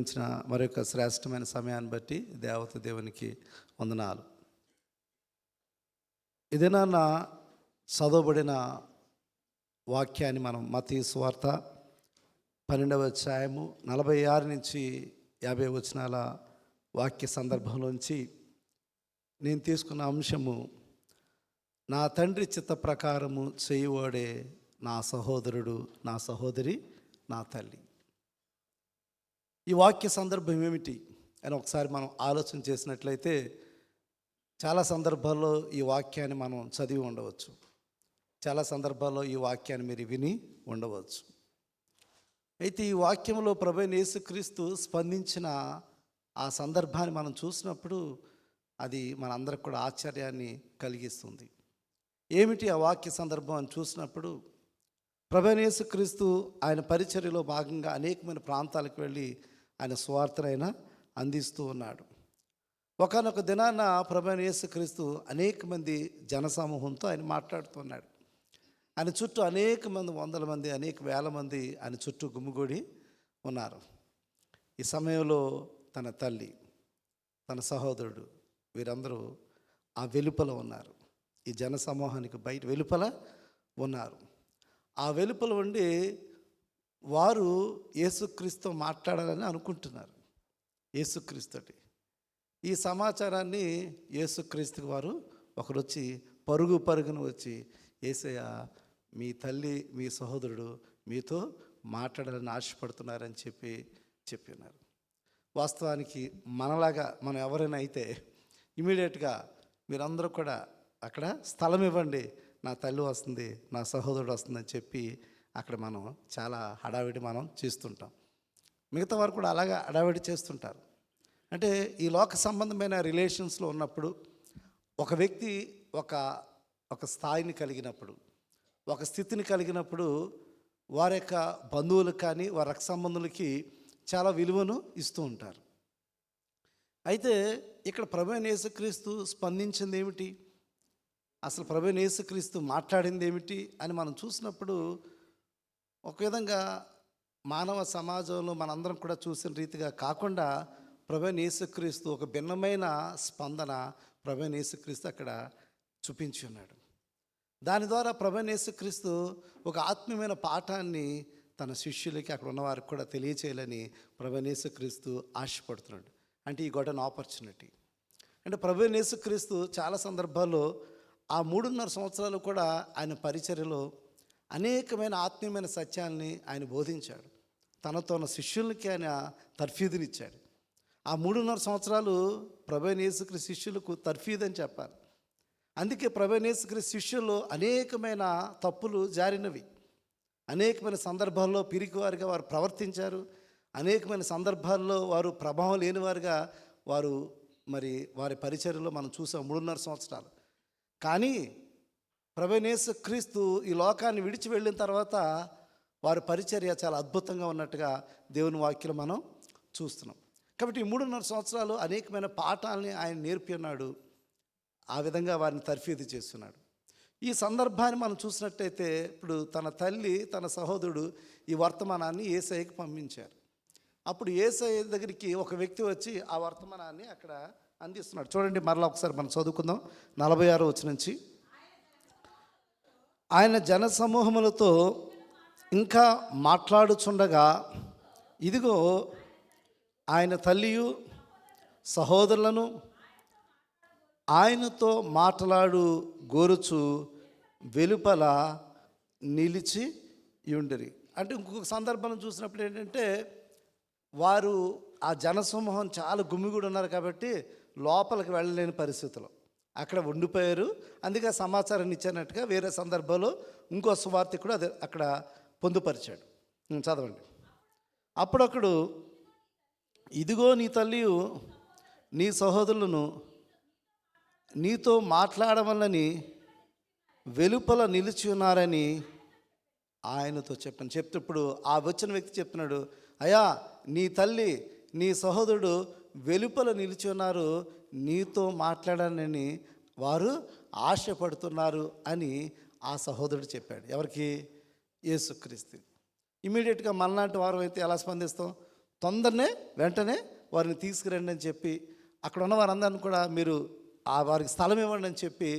ఇచ్చిన మరొక శ్రేష్టమైన సమయాన్ని బట్టి దేవత దేవునికి వందనాలు. ఇదేనా నా చదవబడిన వాక్యాన్ని మనం మత్తయి సువార్త 12వ అధ్యాయము 46 నుంచి 50 వచనాల వాక్య సందర్భంలోంచి నేను తీసుకున్న అంశము, నా తండ్రి చిత్త ప్రకారము చేయువాడే నా సహోదరుడు, నా సహోదరి, నా తల్లి. ఈ వాక్య సందర్భం ఏమిటి అని ఒకసారి మనం ఆలోచన చేసినట్లయితే చాలా సందర్భాల్లో ఈ వాక్యాన్ని మనం చదివి ఉండవచ్చు, చాలా సందర్భాల్లో ఈ వాక్యాన్ని మీరు విని ఉండవచ్చు. అయితే ఈ వాక్యంలో ప్రభువైన యేసుక్రీస్తు స్పందించిన ఆ సందర్భాన్ని మనం చూసినప్పుడు అది మనందరికి కూడా ఆశ్చర్యాన్ని కలిగిస్తుంది. ఏమిటి ఆ వాక్య సందర్భం అని చూసినప్పుడు, ప్రభువైన యేసుక్రీస్తు ఆయన పరిచర్యలో భాగంగా అనేకమైన ప్రాంతాలకు వెళ్ళి ఆయన సువార్తనైనా అందిస్తూ ఉన్నాడు. ఒకానొక దినాన ప్రభువైన యేసుక్రీస్తు అనేక మంది జనసమూహంతో ఆయన మాట్లాడుతున్నాడు. ఆయన చుట్టూ అనేక మంది, వందల మంది, అనేక వేల మంది ఆయన చుట్టూ గుమిగూడి ఉన్నారు. ఈ సమయంలో తన తల్లి, తన సహోదరుడు వీరందరూ ఆ వెలుపల ఉన్నారు. ఈ జనసమూహానికి బయట వెలుపల ఉన్నారు. ఆ వెలుపల ఉండి వారు యేసుక్రీస్తు మాట్లాడాలని అనుకుంటున్నారు. యేసుక్రీస్తుటి ఈ సమాచారాన్ని యేసుక్రీస్తుకి వారు ఒకరు వచ్చి పరుగున వచ్చి, యేసయ్య మీ తల్లి, మీ సహోదరుడు మీతో మాట్లాడాలని ఆశపడుతున్నారని చెప్పినారు. వాస్తవానికి మనలాగా మనం ఎవరైనా అయితే ఇమీడియట్గా మీరందరూ కూడా అక్కడ స్థలం ఇవ్వండి, నా తల్లి వస్తుంది, నా సహోదరుడు వస్తుందని చెప్పి అక్కడ మనం చాలా హడావిడి మనం చేస్తుంటాం. మిగతా వారు కూడా అలాగా హడావిడి చేస్తుంటారు. అంటే ఈ లోక సంబంధమైన రిలేషన్స్లో ఉన్నప్పుడు ఒక వ్యక్తి ఒక స్థాయిని కలిగినప్పుడు, ఒక స్థితిని కలిగినప్పుడు వారి యొక్క బంధువులకు కానీ వారి రక్త సంబంధులకి చాలా విలువను ఇస్తూ ఉంటారు. అయితే ఇక్కడ ప్రభువైన యేసుక్రీస్తు స్పందించింది ఏమిటి, అసలు ప్రభువైన యేసుక్రీస్తు మాట్లాడింది ఏమిటి అని మనం చూసినప్పుడు, ఒక విధంగా మానవ సమాజంలో మనందరం కూడా చూసిన రీతిగా కాకుండా ప్రభువైన యేసుక్రీస్తు ఒక భిన్నమైన స్పందన ప్రభువైన యేసుక్రీస్తు అక్కడ చూపించి ఉన్నాడు. దాని ద్వారా ప్రభువైన యేసుక్రీస్తు ఒక ఆత్మీయమైన పాఠాన్ని తన శిష్యులకి, అక్కడ ఉన్నవారికి కూడా తెలియచేయాలని ప్రభువైన యేసుక్రీస్తు ఆశపడుతున్నాడు. అంటే ఈ గొడవన్ ఆపర్చునిటీ. అంటే ప్రభువైన యేసుక్రీస్తు చాలా సందర్భాల్లో ఆ 3.5 సంవత్సరాలు కూడా ఆయన పరిచర్యలో అనేకమైన ఆత్మీయమైన సత్యాల్ని ఆయన బోధించాడు. తనతో ఉన్న శిష్యులకి ఆయన తర్ఫీదునిచ్చాడు. ఆ 3.5 సంవత్సరాలు ప్రభువైన యేసుక్రీస్తు శిష్యులకు తర్ఫీదు అని చెప్పాలి. అందుకే ప్రభువైన యేసుక్రీస్తు శిష్యులు అనేకమైన తప్పులు జారినవి, అనేకమైన సందర్భాల్లో పిరికివారిగా వారు ప్రవర్తించారు, అనేకమైన సందర్భాల్లో వారు ప్రభావం లేనివారుగా వారి పరిచర్యలో మనం చూసాం 3.5 సంవత్సరాలు. కానీ ప్రభువైన యేసుక్రీస్తు ఈ లోకాన్ని విడిచి వెళ్ళిన తర్వాత వారి పరిచర్య చాలా అద్భుతంగా ఉన్నట్టుగా దేవుని వాక్యం మనం చూస్తున్నాం. కాబట్టి ఈ 3.5 సంవత్సరాలు అనేకమైన పాఠాలని ఆయన నేర్పి ఉన్నాడు. ఆ విధంగా వారిని తర్ఫీదు చేస్తున్నాడు. ఈ సందర్భాన్ని మనం చూసినట్టయితే, ఇప్పుడు తన తల్లి, తన సహోదరుడు ఈ వర్తమానాన్ని యేసయ్యకి పంపించారు. అప్పుడు యేసయ్య దగ్గరికి ఒక వ్యక్తి వచ్చి ఆ వర్తమానాన్ని అక్కడ అందిస్తున్నాడు. చూడండి, మరలా ఒకసారి మనం చదువుకుందాం. 46వ వచనం నుంచి, ఆయన జనసమూహములతో ఇంకా మాట్లాడుచుండగా, ఇదిగో ఆయన తల్లియు సహోదరులను ఆయనతో మాట్లాడు గోరుచు వెలుపల నిలిచి ఉండిరి. అంటే ఇంకొక సందర్భం చూసినప్పుడు ఏంటంటే, వారు ఆ జనసమూహం చాలా గుమిగూడి ఉన్నారు కాబట్టి లోపలికి వెళ్ళలేని పరిస్థితులు అక్కడ ఉండిపోయారు. అందుకే సమాచారాన్ని ఇచ్చినట్టుగా వేరే సందర్భంలో ఇంకో సువార్తికుడు అదే అక్కడ పొందుపరిచాడు. చదవండి. అప్పుడొకడు, ఇదిగో నీ తల్లియు నీ సహోదరులను నీతో మాట్లాడవలని వెలుపల నిలిచి ఉన్నారని ఆయనతో చెప్తప్పుడు ఆ వచ్చిన వ్యక్తి చెప్పినాడు, అయ్యా నీ తల్లి, నీ సహోదరుడు వెలుపల నిలిచి ఉన్నారు, నీతో మాట్లాడాలని వారు ఆశపడుతున్నారు అని ఆ సహోదరుడు చెప్పాడు. ఎవరికి? యేసుక్రీస్తు. ఇమీడియట్గా మనలాంటి వారు అయితే ఎలా స్పందిస్తాం? తొందరనే వెంటనే వారిని తీసుకురండి అని చెప్పి అక్కడ ఉన్న వారందరిని కూడా మీరు వారికి స్థలం ఇవ్వండి అని చెప్పి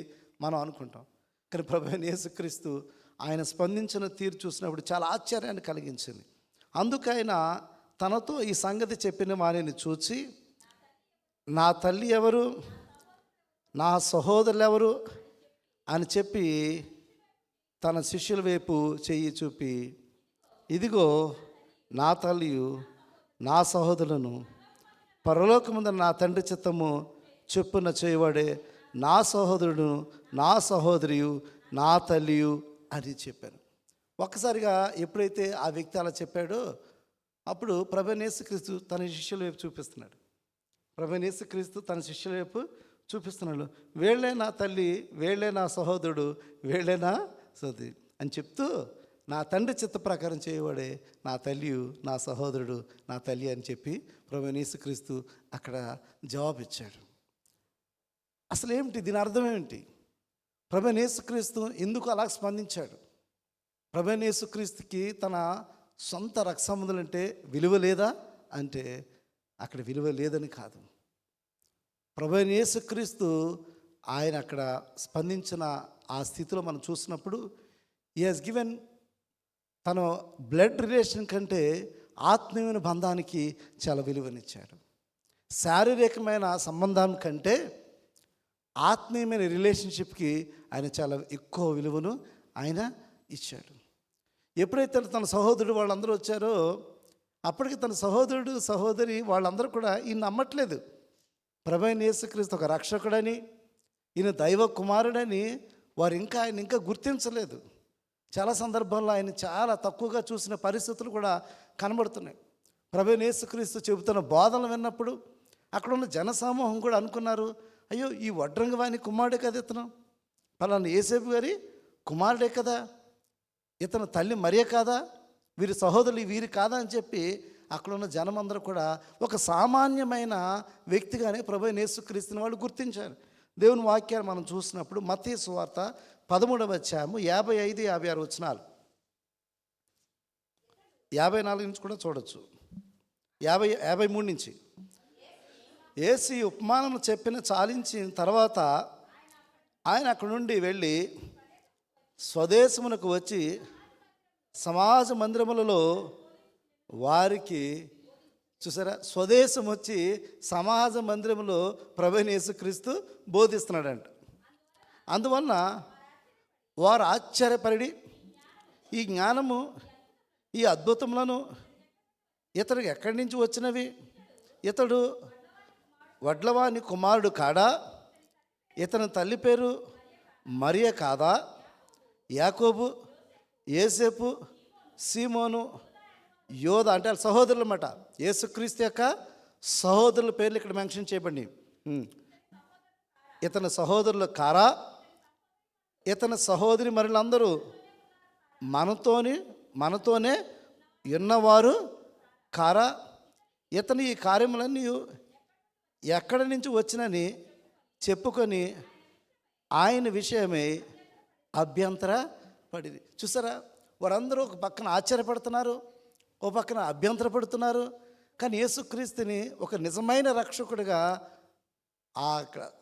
మనం అనుకుంటాం. కానీ ప్రభువైన యేసుక్రీస్తు ఆయన స్పందించిన తీరు చూసినప్పుడు చాలా ఆశ్చర్యాన్ని కలిగించింది. అందుకైనా తనతో ఈ సంగతి చెప్పిన వారిని చూచి, నా తల్లి ఎవరు, నా సహోదరులు ఎవరు అని చెప్పి తన శిష్యుల వైపు చెయ్యి చూపి, ఇదిగో నా తల్లియు నా సహోదరులను, పరలోకముందు నా తండ్రి చిత్తము చెప్పున చేయవాడే నా సహోదరుడు నా సహోదరియు నా తల్లియు అని చెప్పాను. ఒక్కసారిగా ఎప్పుడైతే ఆ వ్యక్తి అలా చెప్పాడో అప్పుడు ప్రభువైన యేసుక్రీస్తు తన శిష్యుల వైపు చూపిస్తున్నాడు. ప్రభువైన యేసుక్రీస్తు తన శిష్యుల వైపు చూపిస్తున్నాడు. వీళ్ళే నా తల్లి, వీళ్ళే నా సహోదరుడు, వీళ్ళే నా సోదరి అని చెప్తూ, నా తండ్రి చిత్త ప్రకారం చేయవాడే నా తల్లియు నా సహోదరుడు నా తల్లి అని చెప్పి ప్రభువైన యేసుక్రీస్తు అక్కడ జవాబిచ్చాడు. అసలు ఏమిటి దీని అర్థం ఏమిటి? ప్రభువైన యేసుక్రీస్తు ఎందుకు అలా స్పందించాడు? ప్రభువైన యేసుక్రీస్తుకి తన సొంత రక్తసంబంధులంటే విలువ లేదా అంటే అక్కడ విలువ లేదని కాదు. ప్రభువైన యేసుక్రీస్తు ఆయన అక్కడ స్పందించిన ఆ స్థితిలో మనం చూసినప్పుడు హి హస్ గివెన్ తన బ్లడ్ రిలేషన్ కంటే ఆత్మీయమైన బంధానికి చాలా విలువనిచ్చాడు. శారీరకమైన సంబంధం కంటే ఆత్మీయమైన రిలేషన్షిప్కి ఆయన చాలా ఎక్కువ విలువను ఆయన ఇచ్చాడు. ఎప్పుడైతే తన సహోదరుడు వాళ్ళందరూ వచ్చారో అప్పటికి తన సహోదరుడు సహోదరి వాళ్ళందరూ కూడా ఈయన నమ్మట్లేదు. ప్రభువైన యేసుక్రీస్తు ఒక రక్షకుడని, ఈయన దైవ కుమారుడని వారు ఆయన ఇంకా గుర్తించలేదు. చాలా సందర్భాల్లో ఆయన చాలా తక్కువగా చూసిన పరిస్థితులు కూడా కనబడుతున్నాయి. ప్రభువైన యేసుక్రీస్తు చెబుతున్న బోధనలు విన్నప్పుడు అక్కడ ఉన్న జనసమూహం కూడా అనుకున్నారు, అయ్యో ఈ వడ్రంగి వాని కుమారుడే కదా ఇతను, పలానా యేసేపు గారి కుమారుడే కదా, ఇతను తల్లి మరియ కాదా, వీరి సహోదరులు వీరి కాదా అని చెప్పి అక్కడ ఉన్న జనమందరూ కూడా ఒక సామాన్యమైన వ్యక్తిగానే ప్రభువైన యేసుక్రీస్తుని వాళ్ళు గుర్తించారు. దేవుని వాక్యాన్ని మనం చూసినప్పుడు మత్తయి సువార్త 13వ అధ్యాయము 55, 56 వచనాలు, 54 నుంచి కూడా చూడొచ్చు, 53 నుంచి. యేసు ఈ ఉపమానం చెప్పిన చాలించిన తర్వాత ఆయన అక్కడి నుండి వెళ్ళి స్వదేశమునకు వచ్చి సమాజ మందిరములలో వారికి, చూసారా, స్వదేశం వచ్చి సమాజ మందిరంలో ప్రభువైన యేసుక్రీస్తు బోధిస్తున్నాడంట. అందువలన వారు ఆశ్చర్యపడి ఈ జ్ఞానము ఈ అద్భుతములను ఇతడికి ఎక్కడి నుంచి వచ్చినవి, ఇతడు వడ్లవాని కుమారుడు కాడా, ఇతని తల్లి పేరు మరియ కాదా, యాకోబు, యేసేపు, సీమోను, యోధ అంటే వాళ్ళ సహోదరులు అన్నమాట. యేసుక్రీస్తు యొక్క సహోదరుల పేర్లు ఇక్కడ మెన్షన్ చేయబడి, ఇతని సహోదరులు కారా, ఇతని సహోదరి మరులందరూ మనతోనే ఉన్నవారు కారా, ఇతని ఈ కార్యములన్నీ ఎక్కడి నుంచి వచ్చినని చెప్పుకొని ఆయన విషయమై అభ్యంతర పడింది. చూసారా, వారందరూ ఒక పక్కన ఆశ్చర్యపడుతున్నారు, ఓ పక్కన అభ్యంతరపడుతున్నారు. కానీ యేసుక్రీస్తుని ఒక నిజమైన రక్షకుడిగా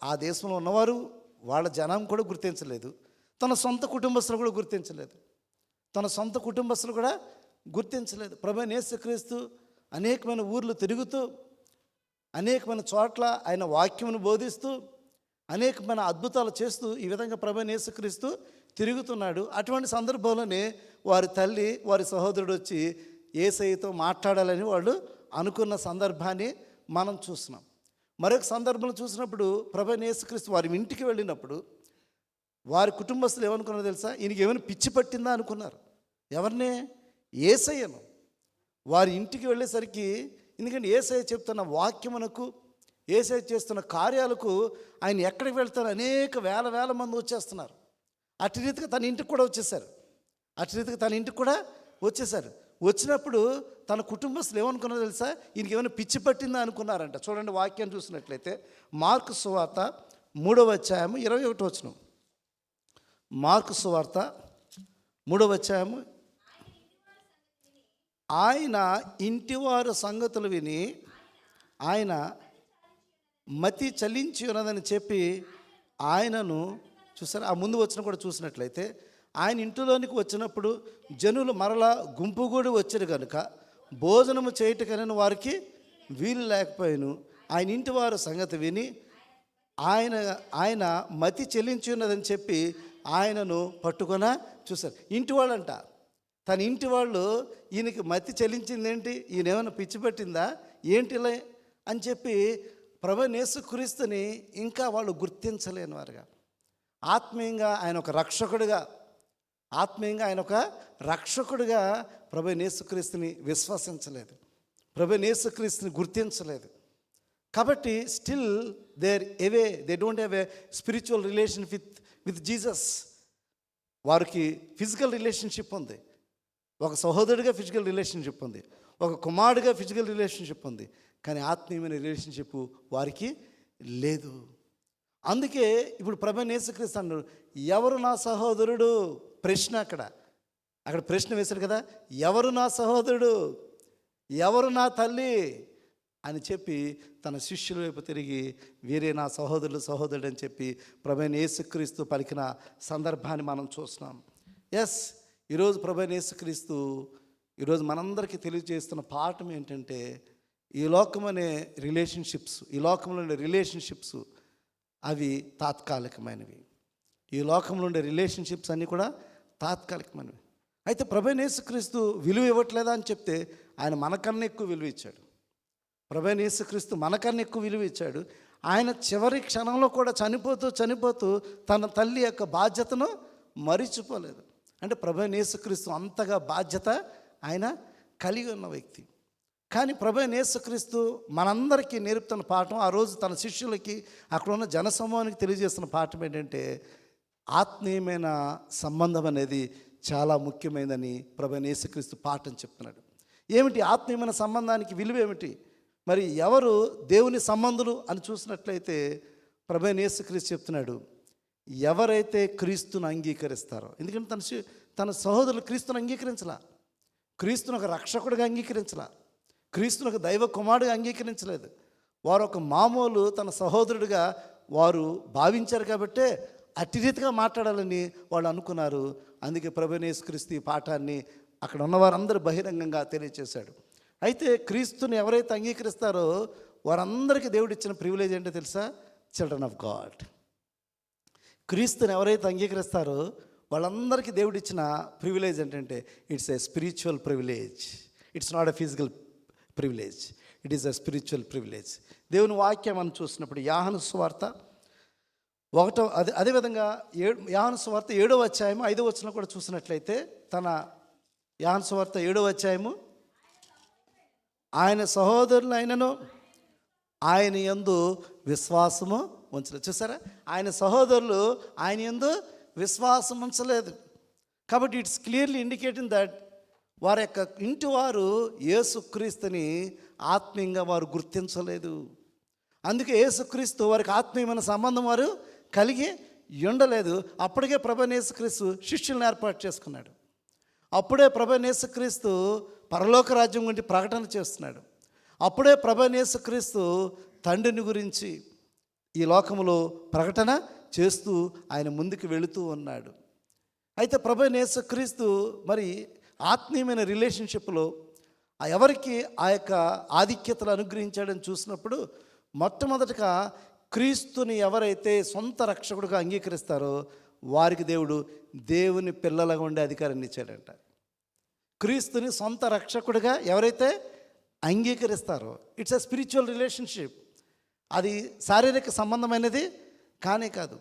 ఆ దేశంలో ఉన్నవారు వాళ్ళ జనం కూడా గుర్తించలేదు, తన సొంత కుటుంబస్తులు కూడా గుర్తించలేదు. ప్రభువైన యేసుక్రీస్తు అనేకమైన ఊర్లు తిరుగుతూ, అనేకమైన చోట్ల ఆయన వాక్యమును బోధిస్తూ, అనేకమైన అద్భుతాలు చేస్తూ ఈ విధంగా ప్రభువైన యేసుక్రీస్తు తిరుగుతున్నాడు. అటువంటి సందర్భంలోనే వారి తల్లి వారి సహోదరుడు వచ్చి యేసయ్యతో మాట్లాడాలని వాళ్ళు అనుకున్న సందర్భాన్ని మనం చూస్తున్నాం. మరొక సందర్భంలో చూసినప్పుడు ప్రభువైన యేసుక్రీస్తు వారి ఇంటికి వెళ్ళినప్పుడు వారి కుటుంబస్తులు ఏమనుకున్నారో తెలుసా? ఈయనకి ఏమైనా పిచ్చి పట్టిందా అనుకున్నారు. ఎవరిని? యేసయ్యను. వారి ఇంటికి వెళ్ళేసరికి, ఎందుకంటే యేసయ్య చెప్తున్న వాక్యమునకు, యేసయ్య చేస్తున్న కార్యాలకు ఆయన ఎక్కడికి వెళ్తారో అనేక వేల మంది వచ్చేస్తున్నారు. అటు రీతిగా తన ఇంటికి కూడా వచ్చేసారు. వచ్చినప్పుడు తన కుటుంబస్తులు ఏమనుకున్నారో తెలుసా? ఈయనకి ఏమైనా పిచ్చి పట్టిందా అనుకున్నారంట. చూడండి, వాక్యాన్ని చూసినట్లయితే మార్కు సువార్త 3వ అధ్యాయము 21వ వచనం. మార్కు సువార్త 3వ అధ్యాయము ఆయన ఇంటివారు సంగతులు విని ఆయన మతి చలించి ఉన్నదని చెప్పి ఆయనను చూసారు. ఆ ముందు వచ్చిన కూడా చూసినట్లయితే ఆయన ఇంటిలోనికి వచ్చినప్పుడు జనులు మరలా గుంపుగూడి వచ్చారు కనుక భోజనము చేయటకనని వారికి వీలు లేకపోయాను. ఆయన ఇంటి వారు సంగతి విని ఆయన ఆయన మతి చెల్లించి ఉన్నదని చెప్పి ఆయనను పట్టుకొన చూశారు. ఇంటి వాళ్ళంట, తన ఇంటి వాళ్ళు ఈయనకి మతి చెల్లించింది ఏంటి, ఈయన ఏమైనా పిచ్చి పట్టిందా ఏంటిలే అని చెప్పి ప్రభువైన యేసుక్రీస్తుని ఇంకా వాళ్ళు గుర్తించలేని వారుగా, ఆత్మీయంగా ఆయన ఒక రక్షకుడిగా ప్రభువైన యేసుక్రీస్తుని విశ్వసించలేదు, ప్రభువైన యేసుక్రీస్తుని గుర్తించలేదు. కాబట్టి still they don't have a spiritual relation with Jesus. వారికి ఫిజికల్ రిలేషన్షిప్ ఉంది, ఒక సహోదరుడిగా ఫిజికల్ రిలేషన్షిప్ ఉంది, ఒక కుమారుడిగా ఫిజికల్ రిలేషన్షిప్ ఉంది, కానీ ఆత్మీయమైన రిలేషన్షిప్ వారికి లేదు. అందుకే ఇప్పుడు ప్రభువైన యేసుక్రీస్తు అన్నారు, ఎవరు నా సహోదరుడు? ప్రశ్న అక్కడ ప్రశ్న వేశాడు కదా, ఎవరు నా సహోదరుడు, ఎవరు నా తల్లి అని చెప్పి తన శిష్యుల వైపు తిరిగి వీరే నా సహోదరుడు అని చెప్పి ప్రభువైన యేసుక్రీస్తు పలికిన సందర్భాన్ని మనం చూస్తున్నాం. ఈరోజు ప్రభువైన యేసుక్రీస్తు ఈరోజు మనందరికీ తెలియజేస్తున్న పాఠం ఏంటంటే, ఈ లోకంలో ఉండే రిలేషన్షిప్స్ అవి తాత్కాలికమైనవి. ఈ లోకంలో ఉండే రిలేషన్షిప్స్ అన్నీ కూడా తాత్కాలికమైనవి. అయితే ప్రభువైన యేసుక్రీస్తు విలువ ఇవ్వట్లేదా అని చెప్తే ఆయన మనకన్నా ఎక్కువ విలువ ఇచ్చాడు. ప్రభువైన యేసుక్రీస్తు మనకన్నా ఎక్కువ విలువ ఇచ్చాడు. ఆయన చివరి క్షణంలో కూడా చనిపోతూ తన తల్లి యొక్క బాధ్యతను మరిచిపోలేదు. అంటే ప్రభువైన యేసుక్రీస్తు అంతగా బాధ్యత ఆయన కలిగి ఉన్న వ్యక్తి. కానీ ప్రభువైన యేసుక్రీస్తు మనందరికీ నేర్పుతున్న పాఠం, ఆ రోజు తన శిష్యులకి అక్కడ ఉన్న జనసమూహానికి తెలియజేస్తున్న పాఠం ఏంటంటే, ఆత్మీయమైన సంబంధం అనేది చాలా ముఖ్యమైనదని ప్రభువైన యేసుక్రీస్తు పాఠం చెప్తున్నాడు. ఏమిటి ఆత్మీయమైన సంబంధానికి విలువ ఏమిటి? మరి ఎవరు దేవుని సంబంధులు అని చూసినట్లయితే ప్రభువైన యేసుక్రీస్తు చెప్తున్నాడు, ఎవరైతే క్రీస్తును అంగీకరిస్తారో. ఎందుకంటే తన సహోదరులు క్రీస్తును అంగీకరించలా, క్రీస్తును ఒక రక్షకుడిగా అంగీకరించలా, క్రీస్తును ఒక దైవ కుమారుడిగా అంగీకరించలేదు. వారు ఒక మామూలు తన సహోదరుడిగా వారు భావించారు కాబట్టే అట్టి రీతిగా మాట్లాడాలని వాళ్ళు అనుకున్నారు. అందుకే ప్రభువైన యేసుక్రీస్తు ఈ పాఠాన్ని అక్కడ ఉన్నవారందరూ బహిరంగంగా తెలియజేశాడు. అయితే క్రీస్తుని ఎవరైతే అంగీకరిస్తారో వారందరికీ దేవుడు ఇచ్చిన ప్రివిలేజ్ ఏంటో తెలుసా? Children of God. క్రీస్తుని ఎవరైతే అంగీకరిస్తారో వాళ్ళందరికీ దేవుడు ఇచ్చిన ప్రివిలేజ్ ఏంటంటే, it's a spiritual privilege. It's not a physical privilege, it is a spiritual privilege. దేవుని వాక్యం మనం చూసినప్పుడు యోహాను సువార్త 1వ అదేవిధంగా యోహాను సువార్త 7వ అధ్యాయము 5వ వచనం కూడా చూసినట్లయితే, యోహాను సువార్త 7వ అధ్యాయము, ఆయన సహోదరులైనను ఆయన యందు విశ్వాసము ఉంచలేదు. చూసారా, ఆయన సహోదరులు ఆయన యందు విశ్వాసం ఉంచలేదు. కాబట్టి ఇట్స్ క్లియర్లీ ఇండికేటింగ్ దట్ వారి యొక్క ఇంటి వారు యేసుక్రీస్తుని ఆత్మీయంగా వారు గుర్తించలేదు. అందుకే యేసుక్రీస్తు వారికి ఆత్మీయమైన సంబంధం వారు కలిగి ఉండలేదు. అప్పటికే ప్రభువైన యేసుక్రీస్తు శిష్యులను ఏర్పాటు చేసుకున్నాడు. అప్పుడే ప్రభువైన యేసుక్రీస్తు పరలోక రాజ్యం గురించి ప్రకటన చేస్తున్నాడు. అప్పుడే ప్రభువైన యేసుక్రీస్తు తండ్రిని గురించి ఈ లోకములో ప్రకటన చేస్తూ ఆయన ముందుకు వెళుతూ ఉన్నాడు. అయితే ప్రభువైన యేసుక్రీస్తు మరి ఆత్మీయమైన రిలేషన్షిప్లో ఎవరికి ఆ యొక్క ఆధిక్యతలు అనుగ్రహించాడని చూసినప్పుడు, మొట్టమొదటిగా క్రీస్తుని ఎవరైతే సొంత రక్షకుడిగా అంగీకరిస్తారో వారికి దేవుడు దేవుని పిల్లలుగా ఉండే అధికారాన్ని ఇచ్చాడంట. క్రీస్తుని సొంత రక్షకుడిగా ఎవరైతే అంగీకరిస్తారో, ఇట్స్ ఎ స్పిరిచువల్ రిలేషన్షిప్. అది శారీరక సంబంధమైనది కానే కాదు,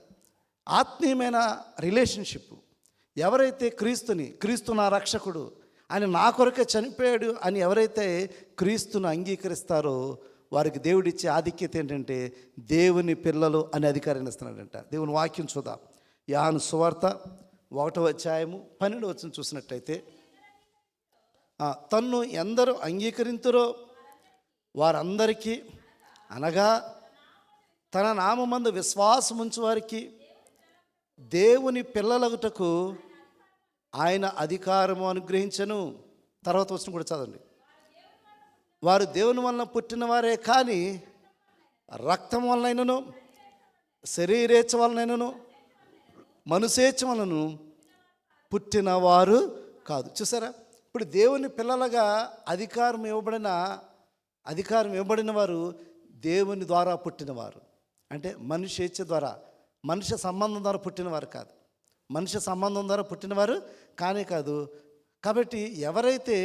ఆత్మీయమైన రిలేషన్షిప్. ఎవరైతే క్రీస్తు నా రక్షకుడు, ఆయన నా కొరకే చనిపోయాడు అని ఎవరైతే క్రీస్తును అంగీకరిస్తారో వారికి దేవుడిచ్చే ఆధిక్యత ఏంటంటే దేవుని పిల్లలు అనే అధికారాన్ని ఇస్తున్నాడంట. దేవుని వాక్యం చూద్దాం. యోహాను సువార్త 1వ అధ్యాయము 12వ వచనం చూసినట్టయితే, తన్ను ఎందరూ అంగీకరింతురో వారందరికీ, అనగా తన నామమందు విశ్వాసముంచు వారికి దేవుని పిల్లలగుటకు ఆయన అధికారము అనుగ్రహించను. తర్వాత వచ్చిన కూడా చదవండి. వారు దేవుని వలన పుట్టిన వారే కానీ రక్తం వలనైనను శరీరేచ్ఛ వలనైనను మనుషేచ్ఛ వలనను పుట్టిన వారు కాదు. చూసారా, ఇప్పుడు దేవుని పిల్లలుగా అధికారం ఇవ్వబడిన వారు దేవుని ద్వారా పుట్టినవారు. అంటే మనుషేచ్ఛ ద్వారా, మనుష్య సంబంధం ద్వారా పుట్టినవారు కాదు. మనుష్య సంబంధం ద్వారా పుట్టినవారు కానే కాదు. కాబట్టి ఎవరైతే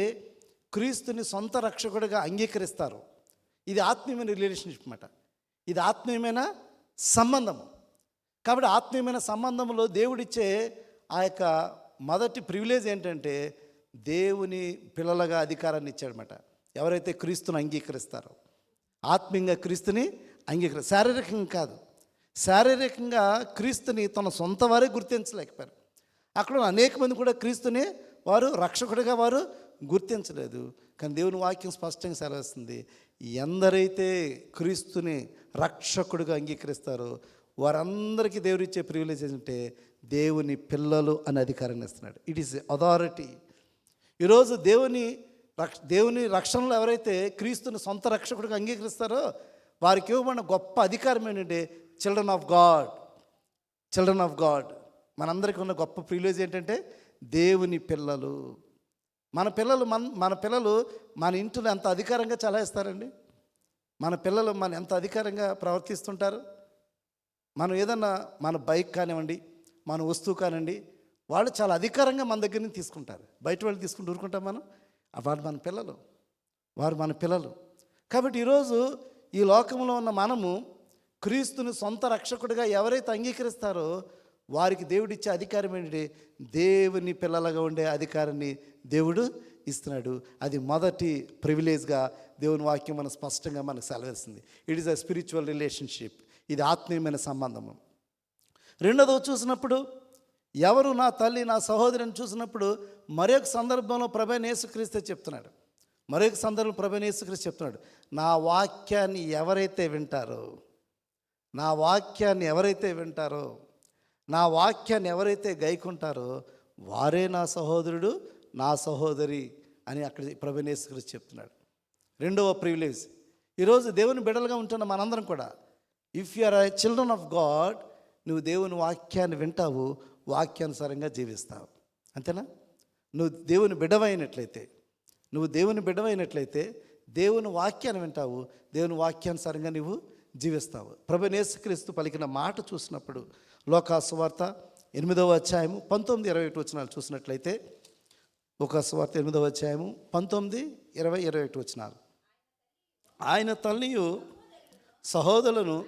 క్రీస్తుని సొంత రక్షకుడిగా అంగీకరిస్తారో, ఇది ఆత్మీయమైన రిలేషన్షిప్ అన్నమాట. ఇది ఆత్మీయమైన సంబంధము. కాబట్టి ఆత్మీయమైన సంబంధంలో దేవుడిచ్చే ఆ యొక్క మొదటి ప్రివిలేజ్ ఏంటంటే దేవుని పిల్లలుగా అధికారాన్ని ఇచ్చాడనమాట. ఎవరైతే క్రీస్తుని అంగీకరిస్తారో, ఆత్మీయంగా క్రీస్తుని శారీరకంగా కాదు, శారీరకంగా క్రీస్తుని తన సొంత వారే గుర్తించలేకపోయారు. అక్కడ అనేక మంది కూడా క్రీస్తుని వారు రక్షకుడిగా వారు గుర్తించలేదు. కానీ దేవుని వాక్యం స్పష్టంగా సెలవిస్తుంది, ఎందరైతే క్రీస్తుని రక్షకుడిగా అంగీకరిస్తారో వారందరికీ దేవుడు ఇచ్చే ప్రివిలేజ్ ఏంటంటే దేవుని పిల్లలు అనే అధికారాన్ని ఇస్తున్నాడు. It is authority. ఈరోజు దేవుని రక్షణలో ఎవరైతే క్రీస్తుని సొంత రక్షకుడిగా అంగీకరిస్తారో వారికి ఇవ్వబడిన గొప్ప అధికారం ఏంటంటే చిల్డ్రన్ ఆఫ్ గాడ్. మనందరికీ ఉన్న గొప్ప ప్రివిలేజ్ ఏంటంటే దేవుని పిల్లలు. మన పిల్లలు మన ఇంట్లో ఎంత అధికారంగా చలాయిస్తారండి. మన పిల్లలు ఎంత అధికారంగా ప్రవర్తిస్తుంటారు. మనం ఏదన్నా మన బైక్ కానివ్వండి, మన వస్తువు కానివ్వండి, వాళ్ళు చాలా అధికారంగా మన దగ్గర నుంచి తీసుకుంటారు. బయట వాళ్ళు తీసుకుంటూ ఊరుకుంటాం మనం. వారు మన పిల్లలు. కాబట్టి ఈరోజు ఈ లోకంలో ఉన్న మనము క్రీస్తుని సొంత రక్షకుడిగా ఎవరైతే అంగీకరిస్తారో వారికి దేవుడిచ్చే అధికారం ఏంటంటే దేవుని పిల్లలుగా ఉండే అధికారాన్ని దేవుడు ఇస్తున్నాడు. అది మొదటి ప్రివిలేజ్గా దేవుని వాక్యం మనం స్పష్టంగా మనకు సెలవిస్తుంది. It is a spiritual relationship. ఇది ఆత్మీయమైన సంబంధము. రెండోది చూసినప్పుడు ఎవరు నా తల్లి నా సహోదరిని చూసినప్పుడు మరొక సందర్భంలో ప్రభువైన యేసుక్రీస్తు చెప్తున్నాడు. నా వాక్యాన్ని ఎవరైతే వింటారో, నా వాక్యాన్ని ఎవరైతే గైకుంటారో వారే నా సహోదరుడు నా సహోదరి అని అక్కడ ప్రభువైన యేసుక్రీస్తు చెప్తున్నాడు. రెండవ ప్రివిలేజ్. ఈరోజు దేవుని బిడ్డలుగా ఉంటున్న మనందరం కూడా, if you are a children of God, నువ్వు దేవుని వాక్యాన్ని వింటావు, వాక్యానుసారంగా జీవిస్తావు. అంతేనా? నువ్వు దేవుని బిడ్డవైనట్లయితే దేవుని వాక్యాన్ని వింటావు, దేవుని వాక్యానుసారంగా నువ్వు జీవిస్తావు. ప్రభువైన యేసుక్రీస్తు పలికిన మాట చూసినప్పుడు లోకాసు వార్త 8వ అధ్యాయము 19-21 వచనాలు చూసినట్లయితే, లోకాసు వార్త 8వ అధ్యాయము 19, 20, 21 వచనాలు. ఆయన తల్లియు సహోదరులను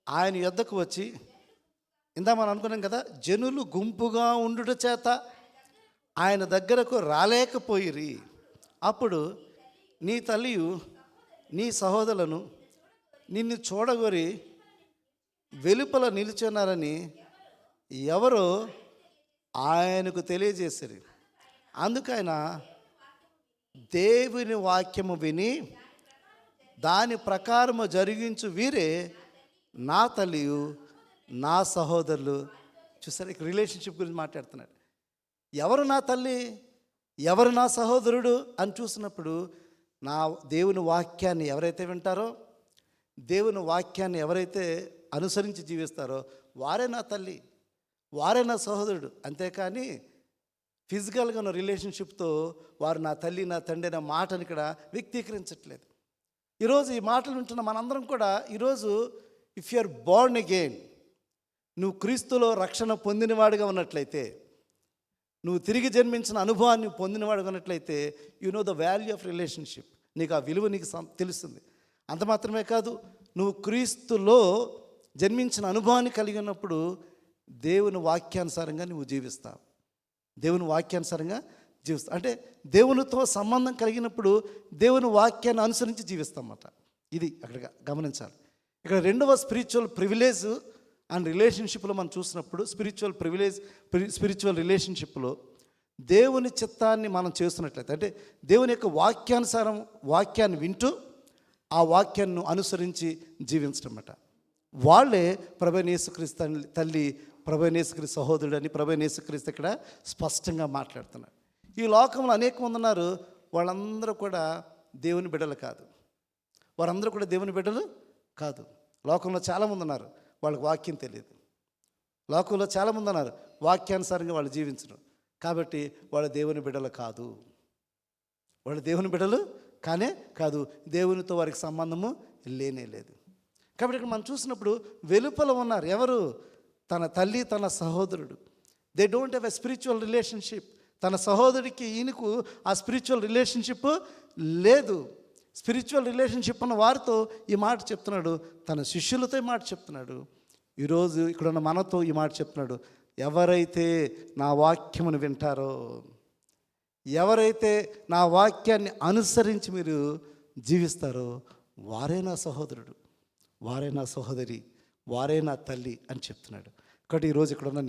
ఆయన యొద్దకు వచ్చి, మనం అనుకున్నాం కదా, జనులు గుంపుగా ఉండుట చేత ఆయన దగ్గరకు రాలేకపోయిరి. అప్పుడు నీ తల్లియు నీ సహోదరులను నిన్ను చూడగోరి వెలుపల నిలుచున్నారని ఎవరో ఆయనకు తెలియజేశారు. అందుకైనా దేవుని వాక్యము విని దాని ప్రకారము జరిగించు వీరే నా తల్లియు నా సహోదరులు. చూసారు, ఇక్కడ రిలేషన్షిప్ గురించి మాట్లాడుతున్నాడు. ఎవరు నా తల్లి, ఎవరు నా సహోదరుడు అని చూసినప్పుడు, నా దేవుని వాక్యాన్ని ఎవరైతే వింటారో, దేవుని వాక్యాన్ని ఎవరైతే అనుసరించి జీవిస్తారో వారే నా తల్లి, వారే నా సహోదరుడు. అంతేకాని ఫిజికల్గా ఉన్న రిలేషన్షిప్తో వారు నా తల్లి నా తండ్రి అనే మాటని ఇక్కడ వ్యక్తీకరించట్లేదు. ఈరోజు ఈ మాటలు వింటున్న మనందరం కూడా ఈరోజు if you are born again, నువ్వు క్రీస్తులో రక్షణ పొందినవాడిగా ఉన్నట్లయితే, నువ్వు తిరిగి జన్మించిన అనుభవాన్ని పొందినవాడిగా ఉన్నట్లయితే, you know the value of relationship. నీకు ఆ విలువ నీకు తెలుస్తుంది. అంత మాత్రమే కాదు, నువ్వు క్రీస్తులో జన్మించిన అనుభవాన్ని కలిగి ఉన్నప్పుడు దేవుని వాక్యానుసారంగా నువ్వు జీవిస్తావు. అంటే దేవునితో సంబంధం కలిగినప్పుడు దేవుని వాక్యాన్ని అనుసరించి జీవిస్తామన్నమాట. ఇది అక్కడ గమనించాలి. ఇక్కడ రెండవ స్పిరిచువల్ ప్రివిలేజ్ అండ్ రిలేషన్షిప్లో మనం చూసినప్పుడు, స్పిరిచువల్ రిలేషన్షిప్లో దేవుని చిత్తాన్ని మనం చేస్తున్నట్లయితే, అంటే దేవుని యొక్క వాక్యాన్ని వింటూ ఆ వాక్యాన్ని అనుసరించి జీవించడం అన్నమాట. వాళ్ళే ప్రభువైన యేసుక్రీస్తు తల్లి, ప్రభువైన యేసుక్రీస్తు సహోదరుడు అని ప్రభువైన యేసుక్రీస్తు ఇక్కడ స్పష్టంగా మాట్లాడుతున్నారు. ఈ లోకంలో అనేక మంది ఉన్నారు, వాళ్ళందరూ కూడా దేవుని బిడ్డలు కాదు. వారందరూ కూడా దేవుని బిడ్డలు కాదు. లోకంలో చాలామంది ఉన్నారు, వాళ్ళకి వాక్యం తెలియదు. లోకంలో చాలామంది ఉన్నారు, వాక్యానుసారంగా వాళ్ళు జీవించరు. కాబట్టి వాళ్ళు దేవుని బిడ్డలు కాదు. వాళ్ళు దేవుని బిడ్డలు కానే కాదు. దేవునితో వారికి సంబంధము లేనే లేదు. కాబట్టి ఇక్కడ మనం చూసినప్పుడు వెలుపల ఉన్నారు ఎవరు? తన తల్లి, తన సహోదరుడు. They don't have a spiritual relationship. తన సహోదరుడికి ఈయనకు ఆ స్పిరిచువల్ రిలేషన్షిప్ లేదు. స్పిరిచువల్ రిలేషన్షిప్ ఉన్న వారితో ఈ మాట చెప్తున్నాడు, తన శిష్యులతో ఈ మాట చెప్తున్నాడు. ఈరోజు ఇక్కడున్న మనతో ఈ మాట చెప్తున్నాడు, ఎవరైతే నా వాక్యమును వింటారో, ఎవరైతే నా వాక్యాన్ని అనుసరించి మీరు జీవిస్తారో వారే నా సహోదరుడు, వారే నా సహోదరి, వారే నా తల్లి అని చెప్తున్నాడు. కాబట్టి ఈరోజు ఇక్కడున్న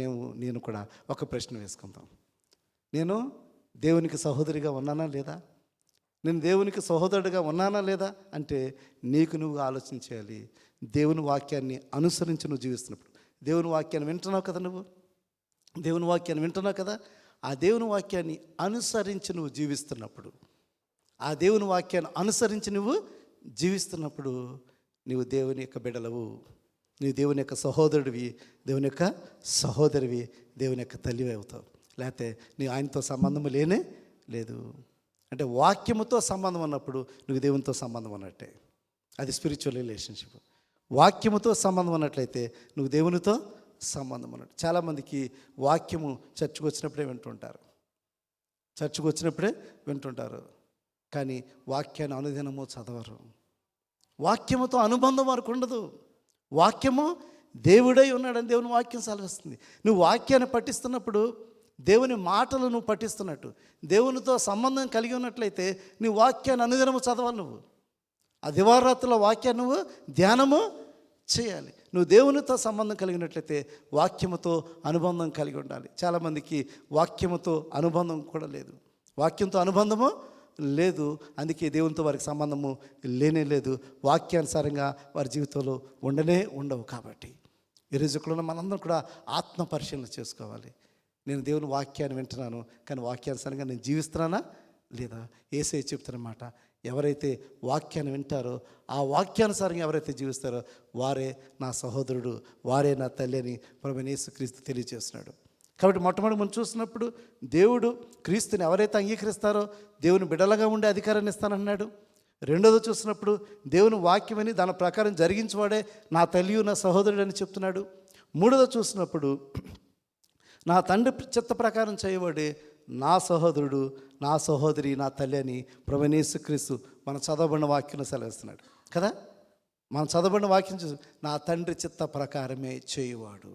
నేను కూడా ఒక ప్రశ్న వేసుకుందాం. నేను దేవునికి సహోదరిగా ఉన్నానా లేదా? నేను దేవునికి సహోదరుడిగా ఉన్నానా లేదా అంటే నీకు నువ్వు ఆలోచన చేయాలి. దేవుని వాక్యాన్ని అనుసరించి నువ్వు జీవిస్తున్నప్పుడు, దేవుని వాక్యాన్ని వింటున్నావు కదా, నువ్వు దేవుని వాక్యాన్ని వింటున్నావు కదా, ఆ దేవుని వాక్యాన్ని అనుసరించి నువ్వు జీవిస్తున్నప్పుడు, ఆ దేవుని వాక్యాన్ని అనుసరించి నువ్వు జీవిస్తున్నప్పుడు నీవు దేవుని యొక్క బిడ్డలవు, నీవు దేవుని యొక్క సహోదరుడివి, దేవుని యొక్క సహోదరివి, దేవుని యొక్క తల్లివి అవుతావు. లేకపోతే నీ ఆయనతో సంబంధము లేనే లేదు. అంటే వాక్యముతో సంబంధం ఉన్నప్పుడు నువ్వు దేవునితో సంబంధం ఉన్నట్టే. అది స్పిరిచువల్ రిలేషన్షిప్. వాక్యముతో సంబంధం ఉన్నట్లయితే నువ్వు దేవునితో సంబంధం ఉన్నట్టు. చాలామందికి వాక్యము చర్చకు వచ్చినప్పుడే వింటుంటారు, కానీ వాక్యాన్ని అనుదినము చదవరు. వాక్యముతో అనుబంధం వారికి ఉండదు. వాక్యము దేవుడై ఉన్నాడని దేవుని వాక్యం సెలవిస్తుంది. నువ్వు వాక్యాన్ని పఠిస్తున్నప్పుడు దేవుని మాటలు నువ్వు పఠిస్తున్నట్టు, దేవునితో సంబంధం కలిగి ఉన్నట్లయితే నీ వాక్యాన్ని అనుదినము చదవాలి. నువ్వు ఆ దివారాత్రుల వాక్యాన్ని నువ్వు ధ్యానము చేయాలి. నువ్వు దేవునితో సంబంధం కలిగినట్లయితే వాక్యముతో అనుబంధం కలిగి ఉండాలి. చాలామందికి వాక్యముతో అనుబంధం కూడా లేదు, వాక్యంతో అనుబంధము లేదు. అందుకే దేవునితో వారికి సంబంధము లేనే లేదు. వాక్యానుసారంగా వారి జీవితంలో ఉండవు. కాబట్టి ఈరోజు ఇక్కడ మనందరం కూడా ఆత్మ పరిశీలన చేసుకోవాలి. నేను దేవుని వాక్యాన్ని వింటున్నాను, కానీ వాక్యానుసారంగా నేను జీవిస్తున్నానా లేదా? యేసయ్య చెప్తున్నమాట, ఎవరైతే వాక్యాన్ని వింటారో, ఆ వాక్యానుసారంగా ఎవరైతే జీవిస్తారో వారే నా సహోదరుడు, వారే నా తల్లి అని ప్రభువైన యేసుక్రీస్తు తెలియజేస్తున్నాడు. కాబట్టి మొట్టమొదటి మనం చూసినప్పుడు దేవుడు క్రీస్తుని ఎవరైతే అంగీకరిస్తారో దేవుని బిడ్డలుగా ఉండే అధికారాన్ని ఇస్తానన్నాడు. రెండోది చూసినప్పుడు దేవుని వాక్యమని దాని ప్రకారం జరిగించేవాడే నా తల్లియు నా సహోదరుడు అని చెప్తున్నాడు. మూడోది చూసినప్పుడు నా తండ్రి చిత్త ప్రకారం చేయవాడే నా సహోదరుడు, నా సహోదరి, నా తల్లి అని ప్రభువైన యేసుక్రీస్తు మనం చదవబడిన వాక్యం సెలవిస్తున్నాడు కదా. మనం చదవబడిన వాక్యం చూసి నా తండ్రి చిత్త ప్రకారమే చేయువాడు,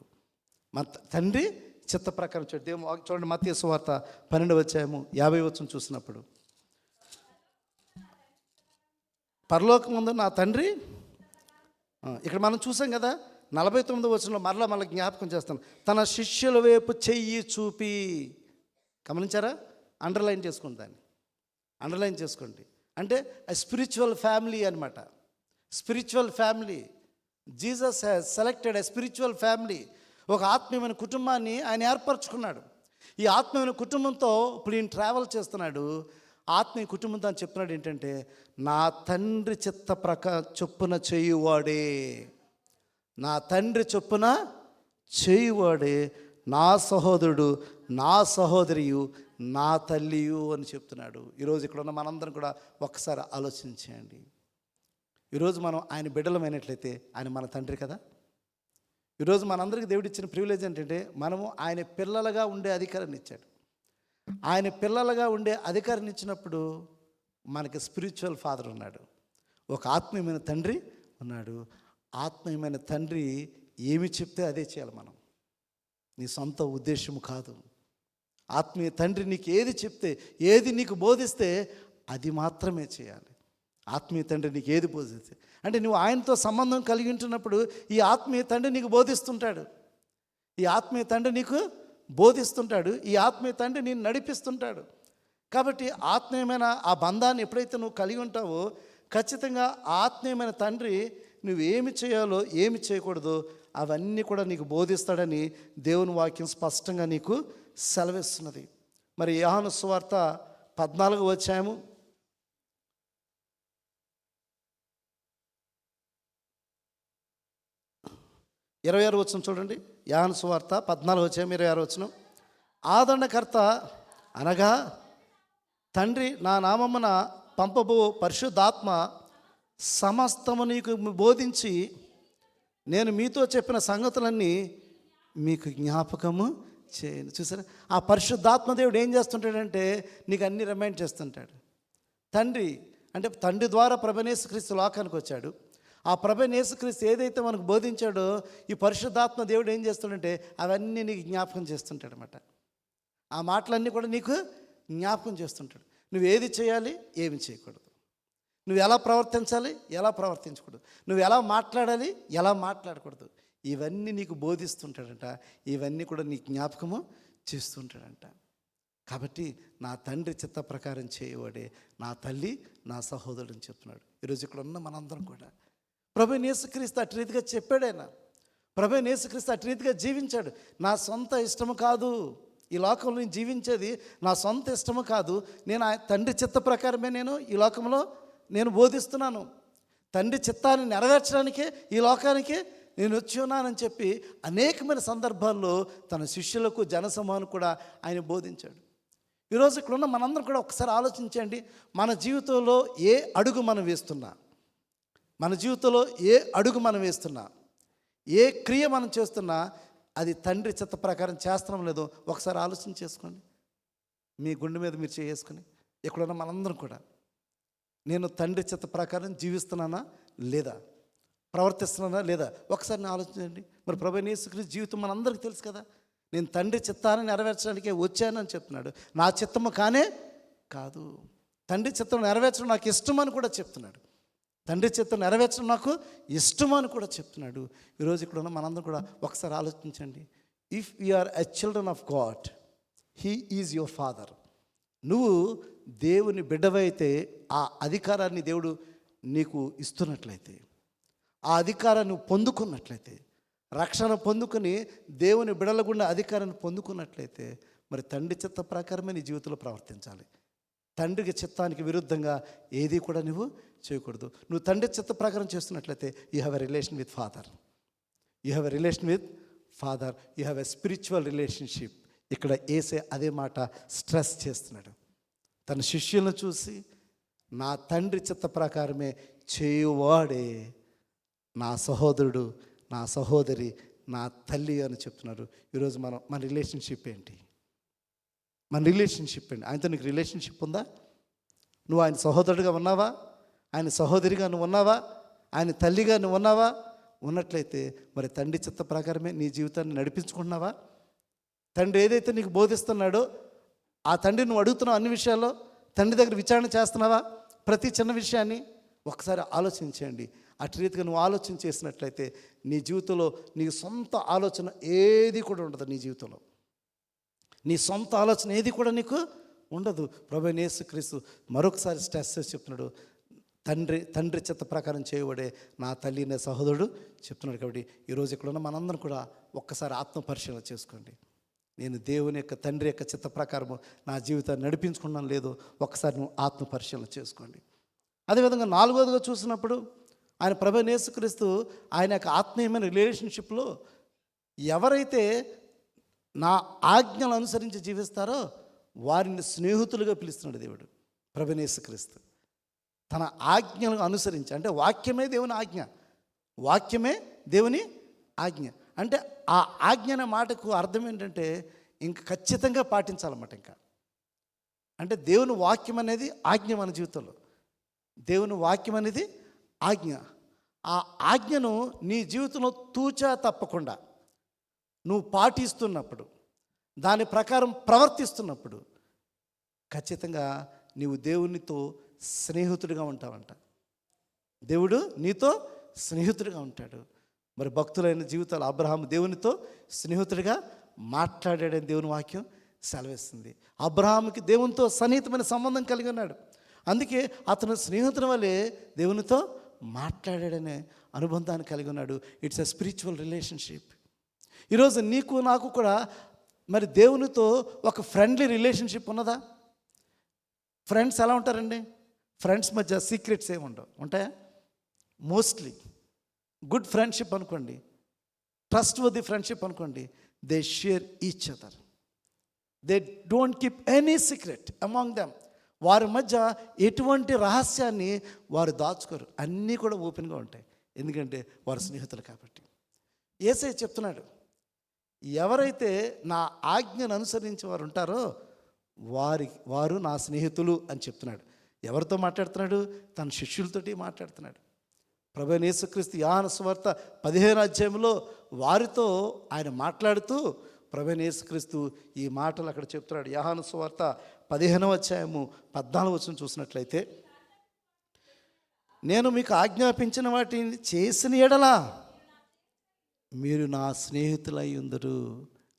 మా తండ్రి చిత్త ప్రకారం చూడండి. దేవుని చూడండి, మత్తయి సువార్త 12:50 చూసినప్పుడు పరలోకమందు నా తండ్రి, ఇక్కడ మనం చూసాం కదా 49 మళ్ళీ జ్ఞాపకం చేస్తాను, తన శిష్యుల వైపు చెయ్యి చూపి. గమనించారా? అండర్లైన్ చేసుకోండి. అంటే స్పిరిచువల్ ఫ్యామిలీ అనమాట. Spiritual family. Jesus has selected a spiritual family. ఒక ఆత్మీయమైన కుటుంబాన్ని ఆయన ఏర్పరచుకున్నాడు. ఈ ఆత్మీయమైన కుటుంబంతో ఇప్పుడు ఈయన ట్రావెల్ చేస్తున్నాడు. ఆత్మీయ కుటుంబంతో అని చెప్తున్నాడు ఏంటంటే, నా తండ్రి చిత్త చొప్పున చేయువాడే, నా తండ్రి చొప్పున చేయువాడే నా సహోదరుడు, నా సహోదరియు, నా తల్లియు అని చెప్తున్నాడు. ఈరోజు ఇక్కడ ఉన్న మనందరం కూడా ఒక్కసారి ఆలోచించేయండి. ఈరోజు మనం ఆయన బిడ్డలమైనట్లయితే ఆయన మన తండ్రి కదా. ఈరోజు మనందరికీ దేవుడు ఇచ్చిన ప్రివిలేజ్ ఏంటంటే మనము ఆయన పిల్లలుగా ఉండే అధికారాన్ని ఇచ్చాడు. ఆయన పిల్లలుగా ఉండే అధికారాన్ని ఇచ్చినప్పుడు మనకి స్పిరిచువల్ ఫాదర్ ఉన్నాడు, ఒక ఆత్మీయమైన తండ్రి ఉన్నాడు. ఆత్మీయమైన తండ్రి ఏమి చెప్తే అదే చేయాలి మనం, నీ సొంత ఉద్దేశము కాదు. ఆత్మీయ తండ్రి నీకు ఏది చెప్తే, ఏది నీకు బోధిస్తే అది మాత్రమే చేయాలి. ఆత్మీయ తండ్రి నీకు ఏది బోధిస్తే, అంటే నువ్వు ఆయనతో సంబంధం కలిగి ఉంటున్నప్పుడు ఈ ఆత్మీయ తండ్రి నీకు బోధిస్తుంటాడు, ఈ ఆత్మీయ తండ్రి నీకు బోధిస్తుంటాడు, ఈ ఆత్మీయ తండ్రి నేను నడిపిస్తుంటాడు. కాబట్టి ఆత్మీయమైన ఆ బంధాన్ని ఎప్పుడైతే నువ్వు కలిగి ఉంటావో ఖచ్చితంగా ఆత్మీయమైన తండ్రి నువ్వు ఏమి చేయాలో ఏమి చేయకూడదో అవన్నీ కూడా నీకు బోధిస్తాడని దేవుని వాక్యం స్పష్టంగా నీకు సెలవిస్తున్నది. మరి యోహాను సువార్త 14వ అధ్యాయము 26వ వచనం చూడండి. యోహాను సువార్త 14వ అధ్యాయం 26వ వచనం. ఆదరణకర్త అనగా తండ్రి నా నామమున పంపబో పరిశుద్ధాత్మ సమస్తము నీకు బోధించి నేను మీతో చెప్పిన సంగతులన్నీ మీకు జ్ఞాపకము చేయను. చూసారా, ఆ పరిశుద్ధాత్మ దేవుడు ఏం చేస్తుంటాడంటే నీకు అన్ని రిమైండ్ చేస్తుంటాడు. తండ్రి అంటే తండ్రి ద్వారా ప్రభువైన యేసుక్రీస్తు లోకానికి వచ్చాడు. ఆ ప్రభువైన యేసుక్రీస్తు ఏదైతే మనకు బోధించాడో ఈ పరిశుద్ధాత్మ దేవుడు ఏం చేస్తుందంటే అవన్నీ నీకు జ్ఞాపకం చేస్తుంటాడు అన్నమాట. ఆ మాటలన్నీ కూడా నీకు జ్ఞాపకం చేస్తుంటాడు. నువ్వు ఏది చేయాలి, ఏమి చేయకూడదు, నువ్వు ఎలా ప్రవర్తించాలి, ఎలా ప్రవర్తించకూడదు, నువ్వు ఎలా మాట్లాడాలి, ఎలా మాట్లాడకూడదు, ఇవన్నీ నీకు బోధిస్తుంటాడంట. ఇవన్నీ కూడా నీకు జ్ఞాపకము చేస్తుంటాడంట. కాబట్టి నా తండ్రి చిత్త ప్రకారం చేయవాడే నా తల్లి నా సహోదరుడు అని చెప్తున్నాడు. ఈరోజు ఇక్కడ ఉన్న మనందరం కూడా ప్రభువైన యేసుక్రీస్తు అటు రీతిగా చెప్పాడైనా, ప్రభువైన యేసుక్రీస్తు అటు రీతిగా జీవించాడు. నా సొంత ఇష్టము కాదు, ఈ లోకంలో నేను జీవించేది నా సొంత ఇష్టము కాదు, నేను ఆ తండ్రి చిత్త ప్రకారమే నేను ఈ లోకంలో నేను బోధిస్తున్నాను, తండ్రి చిత్తాన్ని నెరవేర్చడానికే ఈ లోకానికి నేను వచ్చి ఉన్నానని చెప్పి అనేకమైన సందర్భాల్లో తన శిష్యులకు జనసమూహానికి కూడా ఆయన బోధించాడు. ఈరోజు ఇక్కడ ఉన్న మనందరం కూడా ఒకసారి ఆలోచించండి. మన జీవితంలో ఏ అడుగు మనం వేస్తున్నా, మన జీవితంలో ఏ అడుగు మనం వేస్తున్నా, ఏ క్రియ మనం చేస్తున్నా అది తండ్రి చిత్త ప్రకారం చేస్తున్నాం లేదో ఒకసారి ఆలోచన చేసుకోండి. మీ గుండె మీద మీరు చేసుకుని ఇక్కడున్న మనందరం కూడా నేను తండ్రి చిత్త ప్రకారం జీవిస్తున్నానా లేదా, ప్రవర్తిస్తున్నానా లేదా ఒకసారి నేను ఆలోచించండి. మరి ప్రభువైన యేసుక్రీస్తు జీవితం మనందరికీ తెలుసు కదా. నేను తండ్రి చిత్తాన్ని నెరవేర్చడానికే వచ్చానని చెప్తున్నాడు. నా చిత్తము కానే కాదు, తండ్రి చిత్తం నెరవేర్చడం నాకు ఇష్టం అని కూడా చెప్తున్నాడు. తండ్రి చిత్తం నెరవేర్చడం నాకు ఇష్టం అని కూడా చెప్తున్నాడు. ఈరోజు ఇక్కడ ఉన్న మనందరం కూడా ఒకసారి ఆలోచించండి. If you are a children of God, he is your father. నువ్వు దేవుని బిడ్డవైతే ఆ అధికారాన్ని దేవుడు నీకు ఇస్తున్నట్లయితే, ఆ అధికారాన్ని నువ్వు పొందుకున్నట్లయితే, రక్షణ పొందుకొని దేవుని బిడల గుండా అధికారాన్ని పొందుకున్నట్లయితే మరి తండ్రి చిత్త ప్రకారమే నీ జీవితంలో ప్రవర్తించాలి. తండ్రికి చిత్తానికి విరుద్ధంగా ఏది కూడా నువ్వు చేయకూడదు. నువ్వు తండ్రి చిత్త ప్రకారం చేస్తున్నట్లయితే you have a relation with father, you have a relation with father, you have a spiritual relationship. ఇక్కడ యేసే అదే మాట స్ట్రెస్ చేస్తున్నాడు. తన శిష్యులను చూసి నా తండ్రి చిత్త ప్రకారమే చేయువాడే నా సహోదరుడు, నా సహోదరి, నా తల్లి అని చెప్తున్నారు. ఈరోజు మన రిలేషన్షిప్ ఏంటి? మన రిలేషన్షిప్ ఏంటి? ఆయనతో నీకు రిలేషన్షిప్ ఉందా? నువ్వు ఆయన సహోదరుడిగా ఉన్నావా? ఆయన సహోదరిగా నువ్వు ఉన్నావా? ఆయన తల్లిగా నువ్వు ఉన్నావా? ఉన్నట్లయితే మరి తండ్రి చిత్త ప్రకారమే నీ జీవితాన్ని నడిపించుకుంటున్నావా? తండ్రి ఏదైతే నీకు బోధిస్తున్నాడో ఆ తండ్రి నువ్వు అడుగుతున్నావు అన్ని విషయాల్లో తండ్రి దగ్గర విచారణ చేస్తున్నావా? ప్రతి చిన్న విషయాన్ని ఒకసారి ఆలోచించండి. అటు రీతిగా నువ్వు ఆలోచన చేసినట్లయితే నీ జీవితంలో నీ సొంత ఆలోచన ఏది కూడా ఉండదు. నీ జీవితంలో నీ సొంత ఆలోచన ఏది కూడా నీకు ఉండదు. ప్రభువైన యేసుక్రీస్తు మరొకసారి స్ట్రెస్ చేసి చెప్తున్నాడు, తండ్రి చిత్త ప్రకారం చేయబడే నా తల్లి నా సహోదరుడు చెప్తున్నాడు. కాబట్టి ఈరోజు ఇక్కడ ఉన్న మనందరం కూడా ఒక్కసారి ఆత్మ పరిశీలన చేసుకోండి. నేను దేవుని యొక్క తండ్రి యొక్క చిత్త ప్రకారము నా జీవితాన్ని నడిపించుకున్నాను లేదో ఒకసారి నువ్వు ఆత్మ పరిశీలన చేసుకోండి. అదేవిధంగా 4వదిగా చూసినప్పుడు ఆయన ప్రభువైన యేసుక్రీస్తు ఆయన యొక్క ఆత్మీయమైన రిలేషన్షిప్లో ఎవరైతే నా ఆజ్ఞలు అనుసరించి జీవిస్తారో వారిని స్నేహితులుగా పిలుస్తున్నాడు దేవుడు. ప్రభువైన యేసుక్రీస్తు తన ఆజ్ఞలను అనుసరించి, అంటే వాక్యమే దేవుని ఆజ్ఞ, వాక్యమే దేవుని ఆజ్ఞ అంటే ఆ ఆజ్ఞ అనే మాటకు అర్థం ఏంటంటే ఇంక ఖచ్చితంగా పాటించాలన్నమాట. ఇంకా అంటే దేవుని వాక్యం అనేది ఆజ్ఞ. మన జీవితంలో దేవుని వాక్యం అనేది ఆజ్ఞ. ఆ ఆజ్ఞను నీ జీవితంలో తూచా తప్పకుండా నువ్వు పాటిస్తున్నప్పుడు, దాని ప్రకారం ప్రవర్తిస్తున్నప్పుడు ఖచ్చితంగా నీవు దేవునితో స్నేహితుడిగా ఉంటావంట. దేవుడు నీతో స్నేహితుడిగా ఉంటాడు. మరి భక్తులైన జీవితాలు అబ్రహాము దేవునితో స్నేహితుడిగా మాట్లాడాడని దేవుని వాక్యం సెలవిస్తుంది. అబ్రహాముకి దేవునితో సన్నిహితమైన సంబంధం కలిగి ఉన్నాడు. అందుకే అతను స్నేహితుని వల్లే దేవునితో మాట్లాడాడనే అనుబంధాన్ని కలిగి ఉన్నాడు. It's a spiritual relationship. ఈరోజు నీకు నాకు కూడా మరి దేవునితో ఒక ఫ్రెండ్లీ రిలేషన్షిప్ ఉన్నదా? ఫ్రెండ్స్ ఎలా ఉంటారండి? ఫ్రెండ్స్ మధ్య సీక్రెట్స్ ఏమి ఉండవు, ఉంటాయా? మోస్ట్లీ గుడ్ ఫ్రెండ్షిప్ అనుకోండి, ట్రస్ట్ వర్ది ఫ్రెండ్షిప్ అనుకోండి, they share each other, they don't keep any secret among them. వారి మధ్య ఎటువంటి రహస్యాన్ని వారు దాచుకోరు, అన్నీ కూడా ఓపెన్గా ఉంటాయి. ఎందుకంటే వారు స్నేహితులు కాబట్టి. యేసయ్య చెప్తున్నాడు, ఎవరైతే నా ఆజ్ఞను అనుసరించి వారు ఉంటారో వారు నా స్నేహితులు అని చెప్తున్నాడు. ఎవరితో మాట్లాడుతున్నాడు? తన శిష్యులతోటి మాట్లాడుతున్నాడు. ప్రభువైన యేసుక్రీస్తు యోహాను సువార్త 15వ అధ్యాయంలో వారితో ఆయన మాట్లాడుతూ ప్రభువైన యేసుక్రీస్తు ఈ మాటలు అక్కడ చెప్తున్నాడు. యోహాను సువార్త 15వ అధ్యాయము 14వ వచనం చూసినట్లయితే, నేను మీకు ఆజ్ఞాపించిన వాటిని చేసిన ఎడలా మీరు నా స్నేహితులై ఉందరు.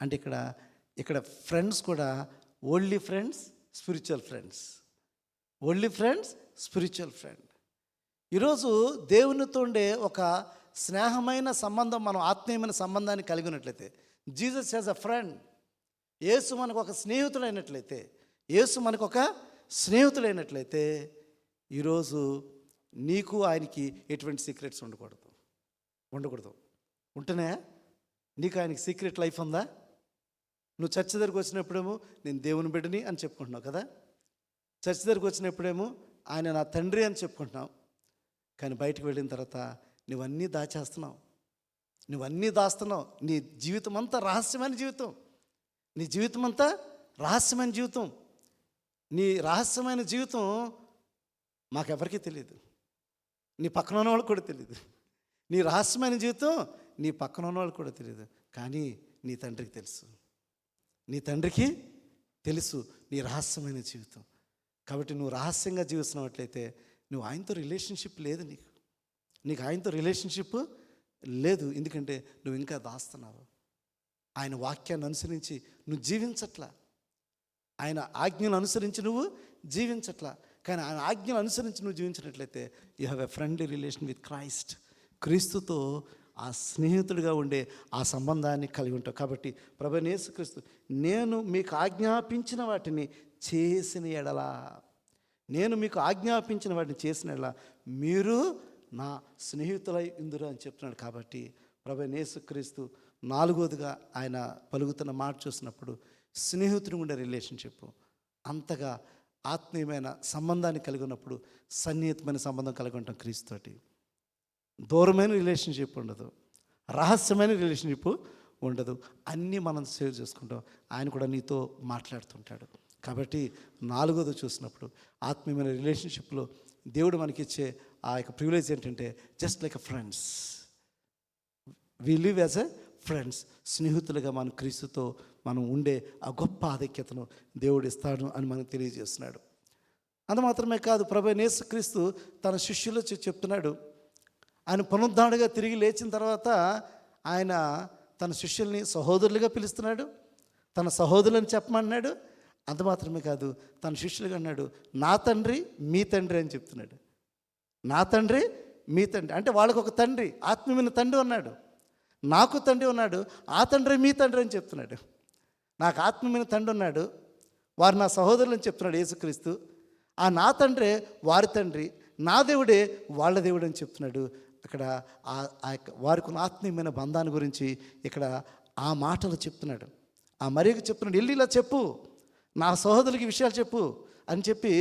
అంటే ఇక్కడ ఫ్రెండ్స్ కూడా only friends, spiritual friends, only friends, spiritual friend. ఈరోజు దేవునితో ఉండే ఒక స్నేహమైన సంబంధం, మనం ఆత్మీయమైన సంబంధాన్ని కలిగి ఉన్నట్లయితే, జీసస్ యాజ్ అ ఫ్రెండ్, యేసు మనకు ఒక స్నేహితుడైనట్లయితే, యేసు మనకు ఒక స్నేహితుడైనట్లయితే, ఈరోజు నీకు ఆయనకి ఎటువంటి సీక్రెట్స్ ఉండకూడదు. ఉంటేనే నీకు ఆయనకి సీక్రెట్ లైఫ్ ఉందా? నువ్వు చర్చ్ దగ్గరికి వచ్చినప్పుడేమో నేను దేవుని బిడ్డని అని చెప్పుకుంటున్నావు కదా, చర్చ్ దగ్గరికి వచ్చినప్పుడేమో ఆయన నా తండ్రి అని చెప్పుకుంటున్నావు. కానీ బయటకు వెళ్ళిన తర్వాత నువ్వన్నీ దాచేస్తున్నావు, నువ్వన్నీ దాస్తున్నావు. నీ జీవితం అంతా రహస్యమైన జీవితం, నీ జీవితం అంతా రహస్యమైన జీవితం. నీ రహస్యమైన జీవితం మాకెవరికీ తెలియదు, నీ పక్కన ఉన్న వాళ్ళకి కూడా తెలియదు. నీ రహస్యమైన జీవితం నీ పక్కన ఉన్న వాళ్ళకి కూడా తెలియదు, కానీ నీ తండ్రికి తెలుసు. నీ తండ్రికి తెలుసు నీ రహస్యమైన జీవితం. కాబట్టి నువ్వు రహస్యంగా జీవిస్తున్నట్లయితే నువ్వు ఆయనతో రిలేషన్షిప్ లేదు, నీకు ఆయనతో రిలేషన్షిప్ లేదు. ఎందుకంటే నువ్వు ఇంకా దాస్తున్నావు. ఆయన వాక్యాన్ని అనుసరించి నువ్వు జీవించట్లా, ఆయన ఆజ్ఞను అనుసరించి నువ్వు జీవించట్లా. కానీ ఆయన ఆజ్ఞను అనుసరించి నువ్వు జీవించినట్లయితే you have a friendly relation with Christ. క్రీస్తుతో ఆ స్నేహితుడిగా ఉండే ఆ సంబంధాన్ని కలిగి ఉంటావు. కాబట్టి ప్రభువైన యేసుక్రీస్తు, నేను మీకు ఆజ్ఞాపించిన వాటిని చేసిన ఎడలా, నేను మీకు ఆజ్ఞాపించిన వాటిని చేసిన ఎడలా మీరు నా స్నేహితులై ఇందురు అని చెప్తున్నాడు. కాబట్టి ప్రభువైన యేసుక్రీస్తు 4వదిగా ఆయన పలుకుతున్న మాట చూసినప్పుడు స్నేహితుడు ఉండే రిలేషన్షిప్, అంతగా ఆత్మీయమైన సంబంధాన్ని కలిగి ఉన్నప్పుడు సన్నిహితమైన సంబంధం కలిగి ఉంటాం క్రీస్తుతోటి. దూరమైన రిలేషన్షిప్ ఉండదు, రహస్యమైన రిలేషన్షిప్ ఉండదు. అన్నీ మనం సేవ్ చేసుకుంటాం, ఆయన కూడా నీతో మాట్లాడుతుంటాడు. కాబట్టి 4వది చూసినప్పుడు ఆత్మీయమైన రిలేషన్షిప్లో దేవుడు మనకిచ్చే ఆ యొక్క ప్రివిలేజ్ ఏంటంటే just like a friends, we live as a friends. స్నేహితులుగా మనం క్రీస్తుతో మనం ఉండే ఆ గొప్ప ఆధిక్యతను దేవుడు ఇస్తాడు అని మనకు తెలియజేస్తున్నాడు. అంత మాత్రమే కాదు, ప్రభువైన యేసుక్రీస్తు తన శిష్యులు చెప్తున్నాడు. ఆయన పునరుద్ధానుడిగా తిరిగి లేచిన తర్వాత ఆయన తన శిష్యుల్ని సహోదరులుగా పిలుస్తున్నాడు, తన సహోదరులను చెప్పమన్నాడు. అంత మాత్రమే కాదు, తన శిష్యులుగా అన్నాడు, నా తండ్రి మీ తండ్రి అని చెప్తున్నాడు. నా తండ్రి మీ తండ్రి అంటే వాళ్ళకు ఒక తండ్రి, ఆత్మీయమైన తండ్రి ఉన్నాడు, నాకు తండ్రి ఉన్నాడు, ఆ తండ్రి మీ తండ్రి అని చెప్తున్నాడు. నాకు ఆత్మీయమైన తండ్రి ఉన్నాడు, వారు నా సహోదరులు అని చెప్తున్నాడు యేసుక్రీస్తు. ఆ నా తండ్రే వారి తండ్రి, నా దేవుడే వాళ్ళ దేవుడు అని చెప్తున్నాడు. అక్కడ ఆ యొక్క వారికి ఉన్న ఆత్మీయమైన బంధాన్ని గురించి ఇక్కడ ఆ మాటలు చెప్తున్నాడు. ఆ మరియకు చెప్తున్నాడు, వెళ్ళి ఇలా చెప్పు, నా సహోదరులకి విషయాలు చెప్పు అని చెప్పి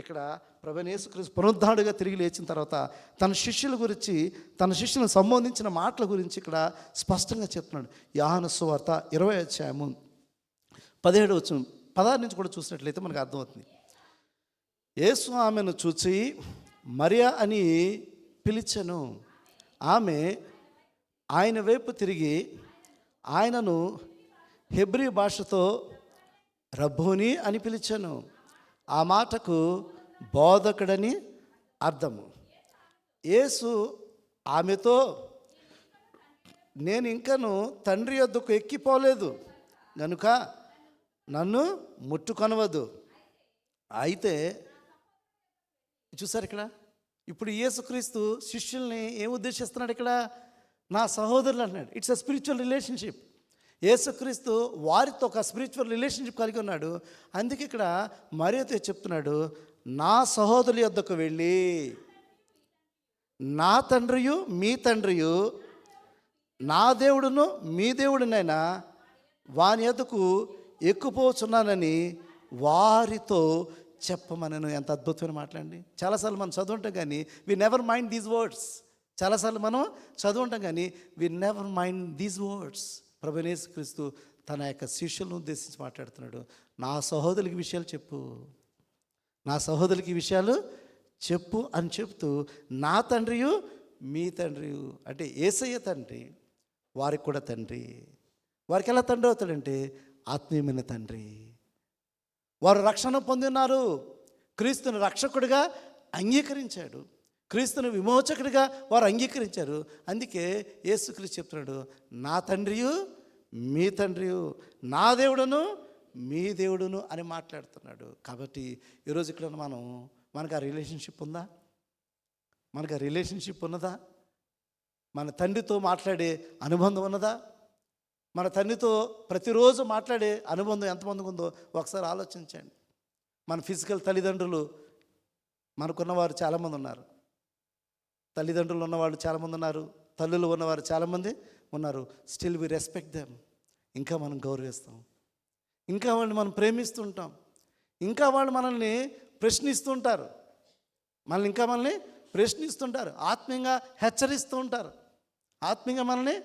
ఇక్కడ ప్రభువైన యేసుక్రీస్తు పునరుద్ధానుడిగా తిరిగి లేచిన తర్వాత తన శిష్యుల గురించి, తన శిష్యులకు సంబంధించిన మాటల గురించి ఇక్కడ స్పష్టంగా చెప్తున్నాడు. యోహాను సువార్త 20వ అధ్యాయము 17వ వచనం 16 నుంచి కూడా చూసినట్లయితే మనకు అర్థమవుతుంది. యేసు ఆమెను చూచి మరియా అని పిలిచెను. ఆమె ఆయన వైపు తిరిగి ఆయనను హెబ్రీ భాషతో రబ్బోని అని పిలిచెను. ఆ మాటకు బోధకుడని అర్థము. యేసు ఆమెతో, నేను ఇంకను తండ్రి యొద్దకు ఎక్కిపోలేదు గనుక నన్ను ముట్టుకొనవద్దు. అయితే చూసారు ఇక్కడ, ఇప్పుడు యేసుక్రీస్తు శిష్యుల్ని ఏం ఉద్దేశిస్తున్నాడు ఇక్కడ? నా సహోదరులు అన్నాడు. It's a spiritual relationship. యేసుక్రీస్తు వారితో ఒక స్పిరిచువల్ రిలేషన్షిప్ కలిగి ఉన్నాడు. అందుకే ఇక్కడ మరియతో చెప్తున్నాడు, నా సహోదరుల యొద్దకు వెళ్ళి నా తండ్రియు మీ తండ్రియు, నా దేవుడును మీ దేవుడినైనా వాని యొద్దకు ఎక్కుపోచున్నానని వారితో చెప్పమనను. ఎంత అద్భుతమైన మాట్లాడండి. చాలాసార్లు మనం చదువుంటాం కానీ we never mind these words. చాలాసార్లు మనం చదువుంటాం కానీ we never mind these words. ప్రభువైన యేసుక్రీస్తు తన యొక్క శిష్యులను ఉద్దేశించి మాట్లాడుతున్నాడు. నా సహోదరులకి విషయాలు చెప్పు, నా సహోదరులకి విషయాలు చెప్పు అని చెప్తూ, నా తండ్రియు మీ తండ్రియు అంటే యేసయ్య తండ్రి, వారికి కూడా తండ్రి. వారికి ఎలా తండ్రి అవుతాడంటే ఆత్మీయమైన తండ్రి. వారు రక్షణ పొంది ఉన్నారు. క్రీస్తుని రక్షకుడిగా అంగీకరించాడు, క్రీస్తుని విమోచకుడిగా వారు అంగీకరించారు. అందుకే యేసుక్రీస్తు చెప్తున్నాడు, నా తండ్రియు మీ తండ్రియు, నా దేవుడును మీ దేవుడును అని మాట్లాడుతున్నాడు. కాబట్టి ఈరోజు ఇక్కడ మనకు ఆ రిలేషన్షిప్ ఉందా? మనకు ఆ రిలేషన్షిప్ ఉన్నదా? మన తండ్రితో మాట్లాడే అనుబంధం ఉన్నదా? మన తండ్రితో ప్రతిరోజు మాట్లాడే అనుబంధం ఎంతమందికి ఉందో ఒకసారి ఆలోచించండి. మన ఫిజికల్ తల్లిదండ్రులు మనకున్నవారు చాలామంది ఉన్నారు, తల్లిదండ్రులు ఉన్నవాళ్ళు చాలామంది ఉన్నారు, తల్లులు ఉన్నవారు చాలామంది ఉన్నారు. Still we respect them. ఇంకా మనం గౌరవిస్తాం, ఇంకా వాళ్ళని మనం ప్రేమిస్తూ ఉంటాం, ఇంకా వాళ్ళు మనల్ని ప్రశ్నిస్తూ ఉంటారు, మనల్ని ప్రశ్నిస్తుంటారు, ఆత్మీయంగా హెచ్చరిస్తూ ఉంటారు, ఆత్మీయంగా మనల్ని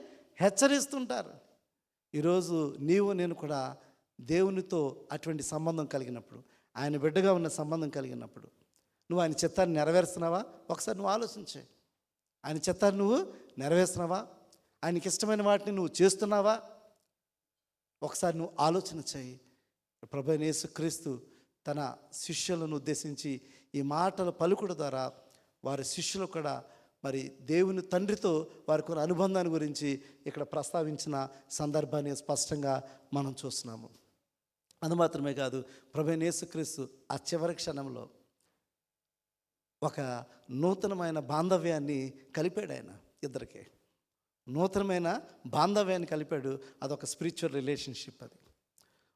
హెచ్చరిస్తుంటారు. ఈరోజు నీవు నేను కూడా దేవునితో అటువంటి సంబంధం కలిగినప్పుడు, ఆయన బిడ్డగా ఉన్న సంబంధం కలిగినప్పుడు నువ్వు ఆయన చిత్తాన్ని నెరవేరుస్తున్నావా? ఒకసారి నువ్వు ఆలోచించే. ఆయన చిత్తాన్ని నువ్వు నెరవేరుస్తున్నావా? ఆయనకి ఇష్టమైన వాటిని నువ్వు చేస్తున్నావా? ఒకసారి నువ్వు ఆలోచన చేయి. ప్రభువైన యేసుక్రీస్తు తన శిష్యులను ఉద్దేశించి ఈ మాటలు పలుకుడు ద్వారా వారి శిష్యులు కూడా మరి దేవుని తండ్రితో వారికి ఉన్న అనుబంధాన్ని గురించి ఇక్కడ ప్రస్తావించిన సందర్భాన్ని స్పష్టంగా మనం చూస్తున్నాము. అది మాత్రమే కాదు, ప్రభువైన యేసుక్రీస్తు ఆ చివరి క్షణంలో ఒక నూతనమైన బాంధవ్యాన్ని కలిపాడు. ఆయన ఇద్దరికి నూతనమైన బాంధవ్యాన్ని కలిపాడు. అదొక స్పిరిచువల్ రిలేషన్షిప్. అది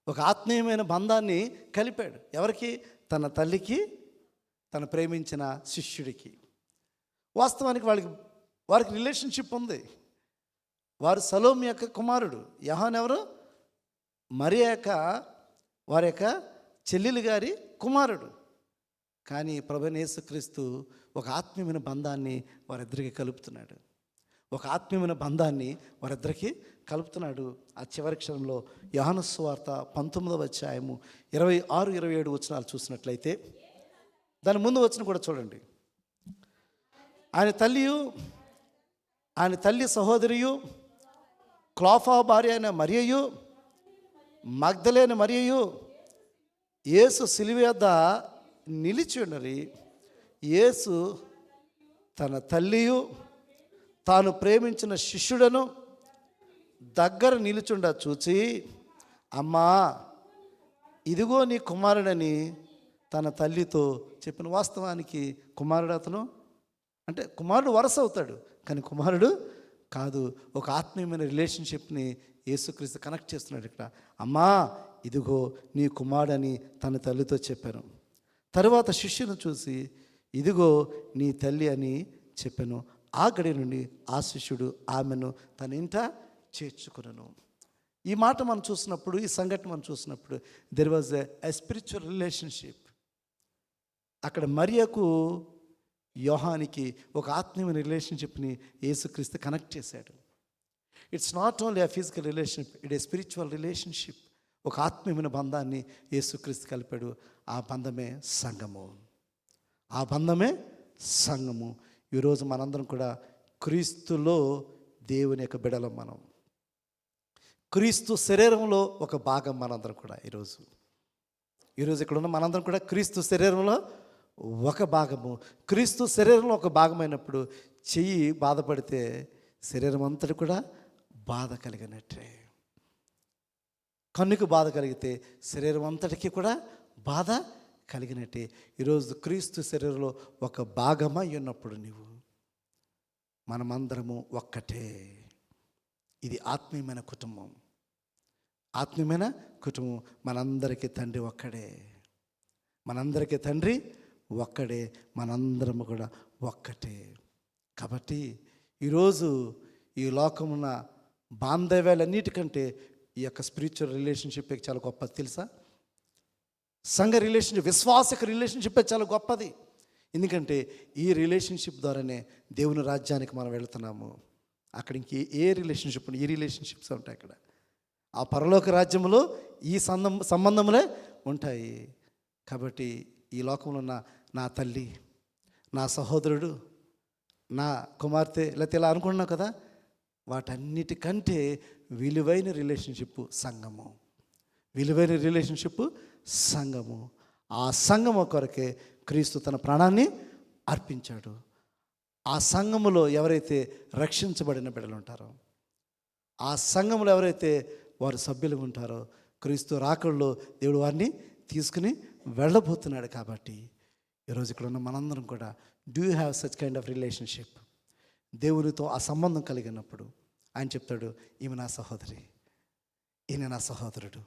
ఒక ఆత్మీయమైన బంధాన్ని కలిపాడు. ఎవరికి? తన తల్లికి, తను ప్రేమించిన శిష్యుడికి. వాస్తవానికి వారికి రిలేషన్షిప్ ఉంది. వారు సలోమి యొక్క కుమారుడు. యోహాను ఎవరు? మరియ వారి యొక్క చెల్లెలు గారి కుమారుడు. కానీ ప్రభువైన యేసుక్రీస్తు ఒక ఆత్మీయమైన బంధాన్ని వారిద్దరికి కలుపుతున్నాడు. ఒక ఆత్మీయమైన బంధాన్ని వారిద్దరికి కలుపుతున్నాడు. ఆ చివరి క్షణంలో యోహాను సువార్త 19వ అధ్యాయము 26, 27 వచనాలు చూసినట్లయితే, దాని ముందు వచనం కూడా చూడండి. ఆయన తల్లి సహోదరియు, క్లోఫా భార్య అయిన మరియయు, మగ్దలేని మరియయు యేసు సిలువ యొద్ద నిలిచి ఉన్నరి. యేసు తన తల్లియు తాను ప్రేమించిన శిష్యుడను దగ్గర నిలుచుండ చూచి, అమ్మా ఇదిగో నీ కుమారుడని తన తల్లితో చెప్పిన. వాస్తవానికి కుమారుడు అతను అంటే కుమారుడు వరస అవుతాడు, కానీ కుమారుడు కాదు. ఒక ఆత్మీయమైన రిలేషన్షిప్ని యేసుక్రీస్తు కనెక్ట్ చేస్తున్నాడు ఇక్కడ. అమ్మా ఇదిగో నీ కుమారుడని తన తల్లితో చెప్పాను. తరువాత శిష్యును చూసి ఇదిగో నీ తల్లి అని చెప్పాను. ఆ గడి నుండి ఆ శిష్యుడు ఆమెను తన ఇంట చేర్చుకున్నాను. ఈ మాట మనం చూసినప్పుడు, ఈ సంఘటన మనం చూసినప్పుడు, there was a spiritual relationship. అక్కడ మరియకు యోహానికి ఒక ఆత్మీయమైన రిలేషన్షిప్ని యేసుక్రీస్తు కనెక్ట్ చేశాడు. It's not only a physical relationship, it a spiritual relationship. ఒక ఆత్మీయమైన బంధాన్ని యేసుక్రీస్తు కలిపాడు. ఆ బంధమే సంఘము. ఆ బంధమే సంఘము. ఈరోజు మనందరం కూడా క్రీస్తులో దేవుని యొక్క బిడలం. మనం క్రీస్తు శరీరంలో ఒక భాగం. మనందరం కూడా ఈరోజు ఇక్కడ ఉన్న మనందరం కూడా క్రీస్తు శరీరంలో ఒక భాగము. క్రీస్తు శరీరంలో ఒక భాగమైనప్పుడు చెయ్యి బాధపడితే శరీరం అంతటి కూడా బాధ కలిగినట్టే. కన్నుకు బాధ కలిగితే శరీరం అంతటికి కూడా బాధ కలిగినట్టే. ఈరోజు క్రీస్తు శరీరంలో ఒక భాగమై ఉన్నప్పుడు మనమందరము ఒక్కటే. ఇది ఆత్మీయమైన కుటుంబం. ఆత్మీయమైన కుటుంబం. మనందరికీ తండ్రి ఒక్కడే, మనందరికీ తండ్రి ఒక్కడే, మనందరము కూడా ఒక్కటే. కాబట్టి ఈరోజు ఈ లోకమున బాంధవ్యాలన్నిటికంటే ఈ యొక్క స్పిరిచువల్ రిలేషన్షిప్ చాలా గొప్పది తెలుసా? సంఘ రిలేషన్షిప్, విశ్వాసక రిలేషన్షిప్ చాలా గొప్పది. ఎందుకంటే ఈ రిలేషన్షిప్ ద్వారానే దేవుని రాజ్యానికి మనం వెళుతున్నాము. అక్కడ ఇంక ఏ రిలేషన్షిప్, ఈ రిలేషన్షిప్స్ ఉంటాయి అక్కడ. ఆ పరలోక రాజ్యంలో ఈ సంబంధములే ఉంటాయి. కాబట్టి ఈ లోకంలో ఉన్న నా తల్లి, నా సహోదరుడు, నా కుమార్తె, లేకపోతే ఇలా అనుకుంటున్నావు కదా, వాటన్నిటికంటే విలువైన రిలేషన్షిప్ సంఘము. విలువైన రిలేషన్షిప్ సంఘము. ఆ సంఘము కొరకే క్రీస్తు తన ప్రాణాన్ని అర్పించాడు. ఆ సంఘములో ఎవరైతే రక్షించబడిన బిడ్డలు ఉంటారో, ఆ సంఘములో ఎవరైతే వారు సభ్యులు ఉంటారో, క్రీస్తు రాకడలో దేవుడు వారిని తీసుకుని వెళ్ళబోతున్నాడు. కాబట్టి ఈరోజు ఇక్కడ ఉన్న మనందరం కూడా do you have such kind of relationship? దేవునితో ఆ సంబంధం కలిగినప్పుడు ఆయన చెప్తాడు, ఈమె నా సహోదరి, ఈయన నా సహోదరుడు,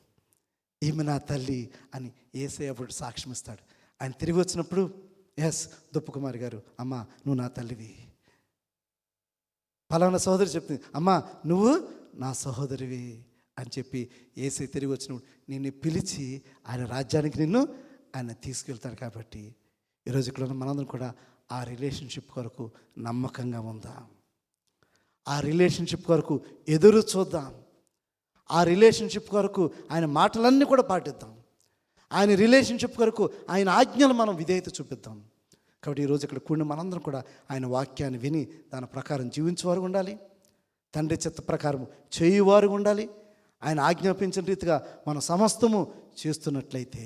ఈమె నా తల్లి అని యేసయ్య అప్పుడు సాక్ష్యం ఇస్తాడు. ఆయన తిరిగి వచ్చినప్పుడు, ఎస్ దుప్పకుమారి గారు, అమ్మ నువ్వు నా తల్లివి. పలానా సహోదరి చెప్తుంది, అమ్మ నువ్వు నా సహోదరివి అని చెప్పి యేసయ్య తిరిగి వచ్చినప్పుడు నిన్ను పిలిచి ఆయన రాజ్యానికి నిన్ను ఆయన తీసుకెళ్తాడు. కాబట్టి ఈరోజు ఇక్కడ ఉన్న మనందరం కూడా ఆ రిలేషన్షిప్ కొరకు నమ్మకంగా ఉందాం. ఆ రిలేషన్షిప్ కొరకు ఎదురు చూద్దాం. ఆ రిలేషన్షిప్ కొరకు ఆయన మాటలన్నీ కూడా పాటిద్దాం. ఆయన రిలేషన్షిప్ కొరకు ఆయన ఆజ్ఞలు మనం విధేయత చూపిద్దాం. కాబట్టి ఈరోజు ఇక్కడ కూడిన మనందరం కూడా ఆయన వాక్యాన్ని విని దాని ప్రకారం జీవించేవారు ఉండాలి. తండ్రి చిత్త ప్రకారం చేయువారు ఉండాలి. ఆయన ఆజ్ఞాపించిన రీతిగా మనం సమస్తము చేస్తున్నట్లయితే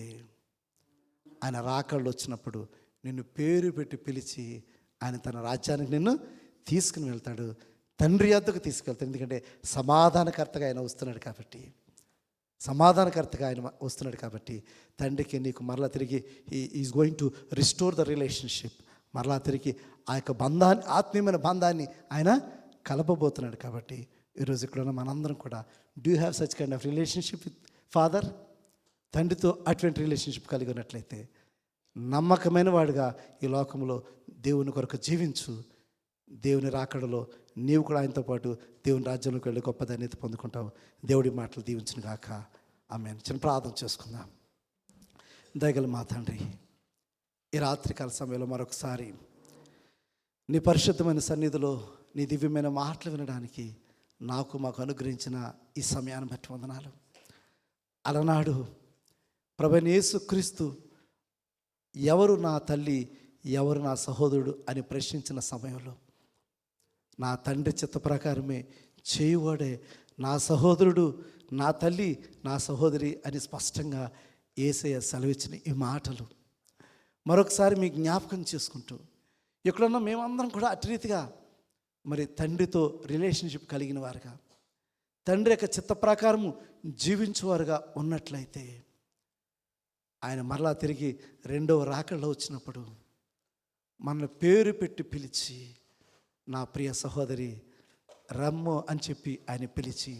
ఆయన రాకళ్ళు వచ్చినప్పుడు నిన్ను పేరు పెట్టి పిలిచి ఆయన తన రాజ్యానికి నిన్ను తీసుకుని వెళ్తాడు. తండ్రి వద్దకు తీసుకెళ్తాడు. ఎందుకంటే సమాధానకర్తగా ఆయన వస్తున్నాడు కాబట్టి, సమాధానకర్తగా ఆయన వస్తున్నాడు కాబట్టి తండ్రికి నీకు మరలా తిరిగి is going to restore the relationship. మరలా తిరిగి ఆ యొక్క బంధాన్ని, ఆత్మీయమైన బంధాన్ని ఆయన కలపబోతున్నాడు. కాబట్టి ఈరోజు ఇక్కడ ఉన్న మనందరం కూడా do have such kind of relationship with father? తండ్రితో అటువంటి రిలేషన్షిప్ కలిగి ఉన్నట్లయితే నమ్మకమైన వాడిగా ఈ లోకంలో దేవుని కొరకు జీవించు. దేవుని రాకడలో నీవు కూడా ఆయనతో పాటు దేవుని రాజ్యంలోకి వెళ్ళి గొప్ప ధన్యత పొందుకుంటావు. దేవుడి మాటలు దీవించును గాక. ఆమేన్. చిన్న ప్రార్థన చేసుకుందాం. దయగల మా తండ్రి, ఈ రాత్రికాల సమయంలో మరొకసారి నీ పరిశుద్ధమైన సన్నిధిలో నీ దివ్యమైన మాటలు వినడానికి మాకు అనుగ్రహించిన ఈ సమయాన్ని బట్టి వందనాలు. అలనాడు ప్రభువైన యేసుక్రీస్తు ఎవరు నా తల్లి, ఎవరు నా సహోదరుడు అని ప్రశ్నించిన సమయంలో నా తండ్రి చిత్త ప్రకారమే చేయువాడే నా సహోదరుడు, నా తల్లి, నా సహోదరి అని స్పష్టంగా యేసయ్య సెలవిచ్చిన ఈ మాటలు మరొకసారి మీ జ్ఞాపకం చేసుకుంటూ ఎక్కడున్నా మేమందరం కూడా అటు రీతిగా మరి తండ్రితో రిలేషన్షిప్ కలిగిన వారుగా, తండ్రి యొక్క చిత్త ప్రకారము జీవించేవారుగా ఉన్నట్లయితే ఆయన మరలా తిరిగి రెండవ రాకడలో వచ్చినప్పుడు మన పేరు పెట్టి పిలిచి నా ప్రియ సహోదరి రమ్ము అని చెప్పి ఆయన పిలిచి,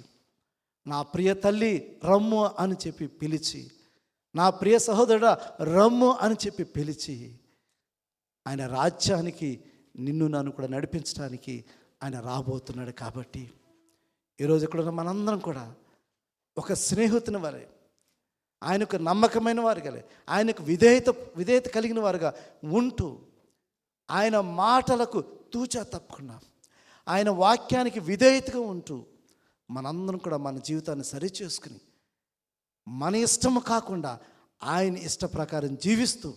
నా ప్రియ తల్లి రమ్ము అని చెప్పి పిలిచి, నా ప్రియ సహోదరుడా రమ్ము అని చెప్పి పిలిచి ఆయన రాజ్యానికి నిన్ను నన్ను కూడా నడిపించడానికి ఆయన రాబోతున్నాడు. కాబట్టి ఈరోజు ఇక్కడ మనందరం కూడా ఒక స్నేహితుని వలె, ఆయనకు నమ్మకమైన వారు గలే, ఆయనకు విధేయత కలిగిన వారుగా ఉంటూ ఆయన మాటలకు తూచా తప్పకుండా ఆయన వాక్యానికి విధేయతగా ఉంటూ మనందరం కూడా మన జీవితాన్ని సరిచేసుకుని మన ఇష్టము కాకుండా ఆయన ఇష్ట ప్రకారం జీవిస్తూ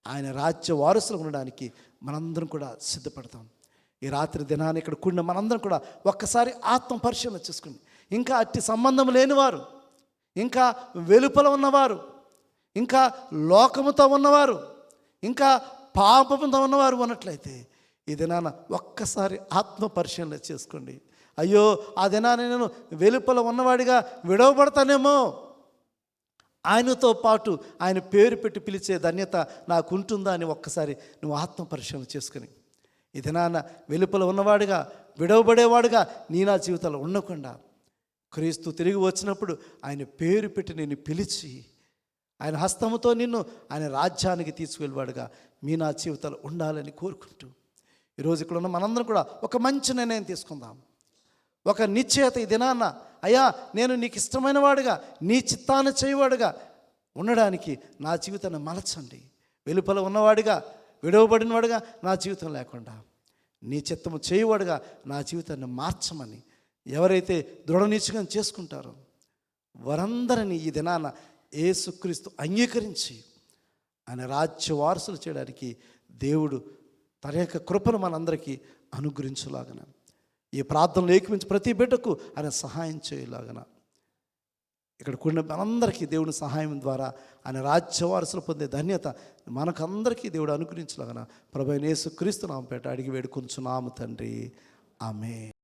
ఆయన రాజ్య వారసులు ఉండడానికి మనందరం కూడా సిద్ధపడతాం. ఈ రాత్రి దినాన్ని ఇక్కడ కూడిన మనందరం కూడా ఒక్కసారి ఆత్మ పరిశీలన చేసుకుని, ఇంకా అట్టి సంబంధం లేనివారు, ఇంకా వెలుపల ఉన్నవారు, ఇంకా లోకముతో ఉన్నవారు, ఇంకా పాపంతో ఉన్నవారు ఉన్నట్లయితే ఈ దినాన ఒక్కసారి ఆత్మ పరిశీలన చేసుకోండి. అయ్యో ఆ దినాన నేను వెలుపల ఉన్నవాడిగా విడవబడతానేమో, ఆయనతో పాటు ఆయన పేరు పెట్టి పిలిచే ధన్యత నాకు ఉంటుందా అని ఒక్కసారి నువ్వు ఆత్మ పరిశీలన చేసుకుని ఈ దినాన వెలుపల ఉన్నవాడిగా విడవబడేవాడుగా నీ నా జీవితంలో ఉండకుండా క్రీస్తు తిరిగి వచ్చినప్పుడు ఆయన పేరు పెట్టి నిన్ను పిలిచి ఆయన హస్తముతో నిన్ను ఆయన రాజ్యానికి తీసుకువెళ్ళాడుగా మీ నా జీవితాలు ఉండాలని కోరుకుంటూ ఈరోజు ఇక్కడ ఉన్న మనందరం కూడా ఒక మంచి నిర్ణయం తీసుకుందాం. ఒక నిశ్చయత ఈ దినాన్న, అయ్యా నేను నీకు ఇష్టమైన వాడుగా, నీ చిత్తాన్ని చేయవాడుగా ఉండడానికి నా జీవితాన్ని మలచండి. వెలుపల ఉన్నవాడిగా, విడవబడినవాడుగా నా జీవితం లేకుండా నీ చిత్తము చేయవాడుగా నా జీవితాన్ని మార్చమని ఎవరైతే దృఢ నిశ్చయం చేసుకుంటారో వారందరినీ ఈ దినాన యేసుక్రీస్తు అంగీకరించి ఆయన రాజ్య వారసులు చేయడానికి దేవుడు తన యొక్క కృపను మనందరికీ అనుగ్రహించులాగన, ఈ ప్రార్థనలు ఏకమించి ప్రతి బిడ్డకు ఆయన సహాయం చేయలాగన, ఇక్కడ కూడిన మనందరికీ దేవుని సహాయం ద్వారా ఆయన రాజ్య వారసులు పొందే ధన్యత మనకందరికీ దేవుడు అనుగ్రహించలాగన ప్రభువైన యేసుక్రీస్తు నామముపేట అడిగి వేడుకొంచున్నాము తండ్రి. ఆమేన్.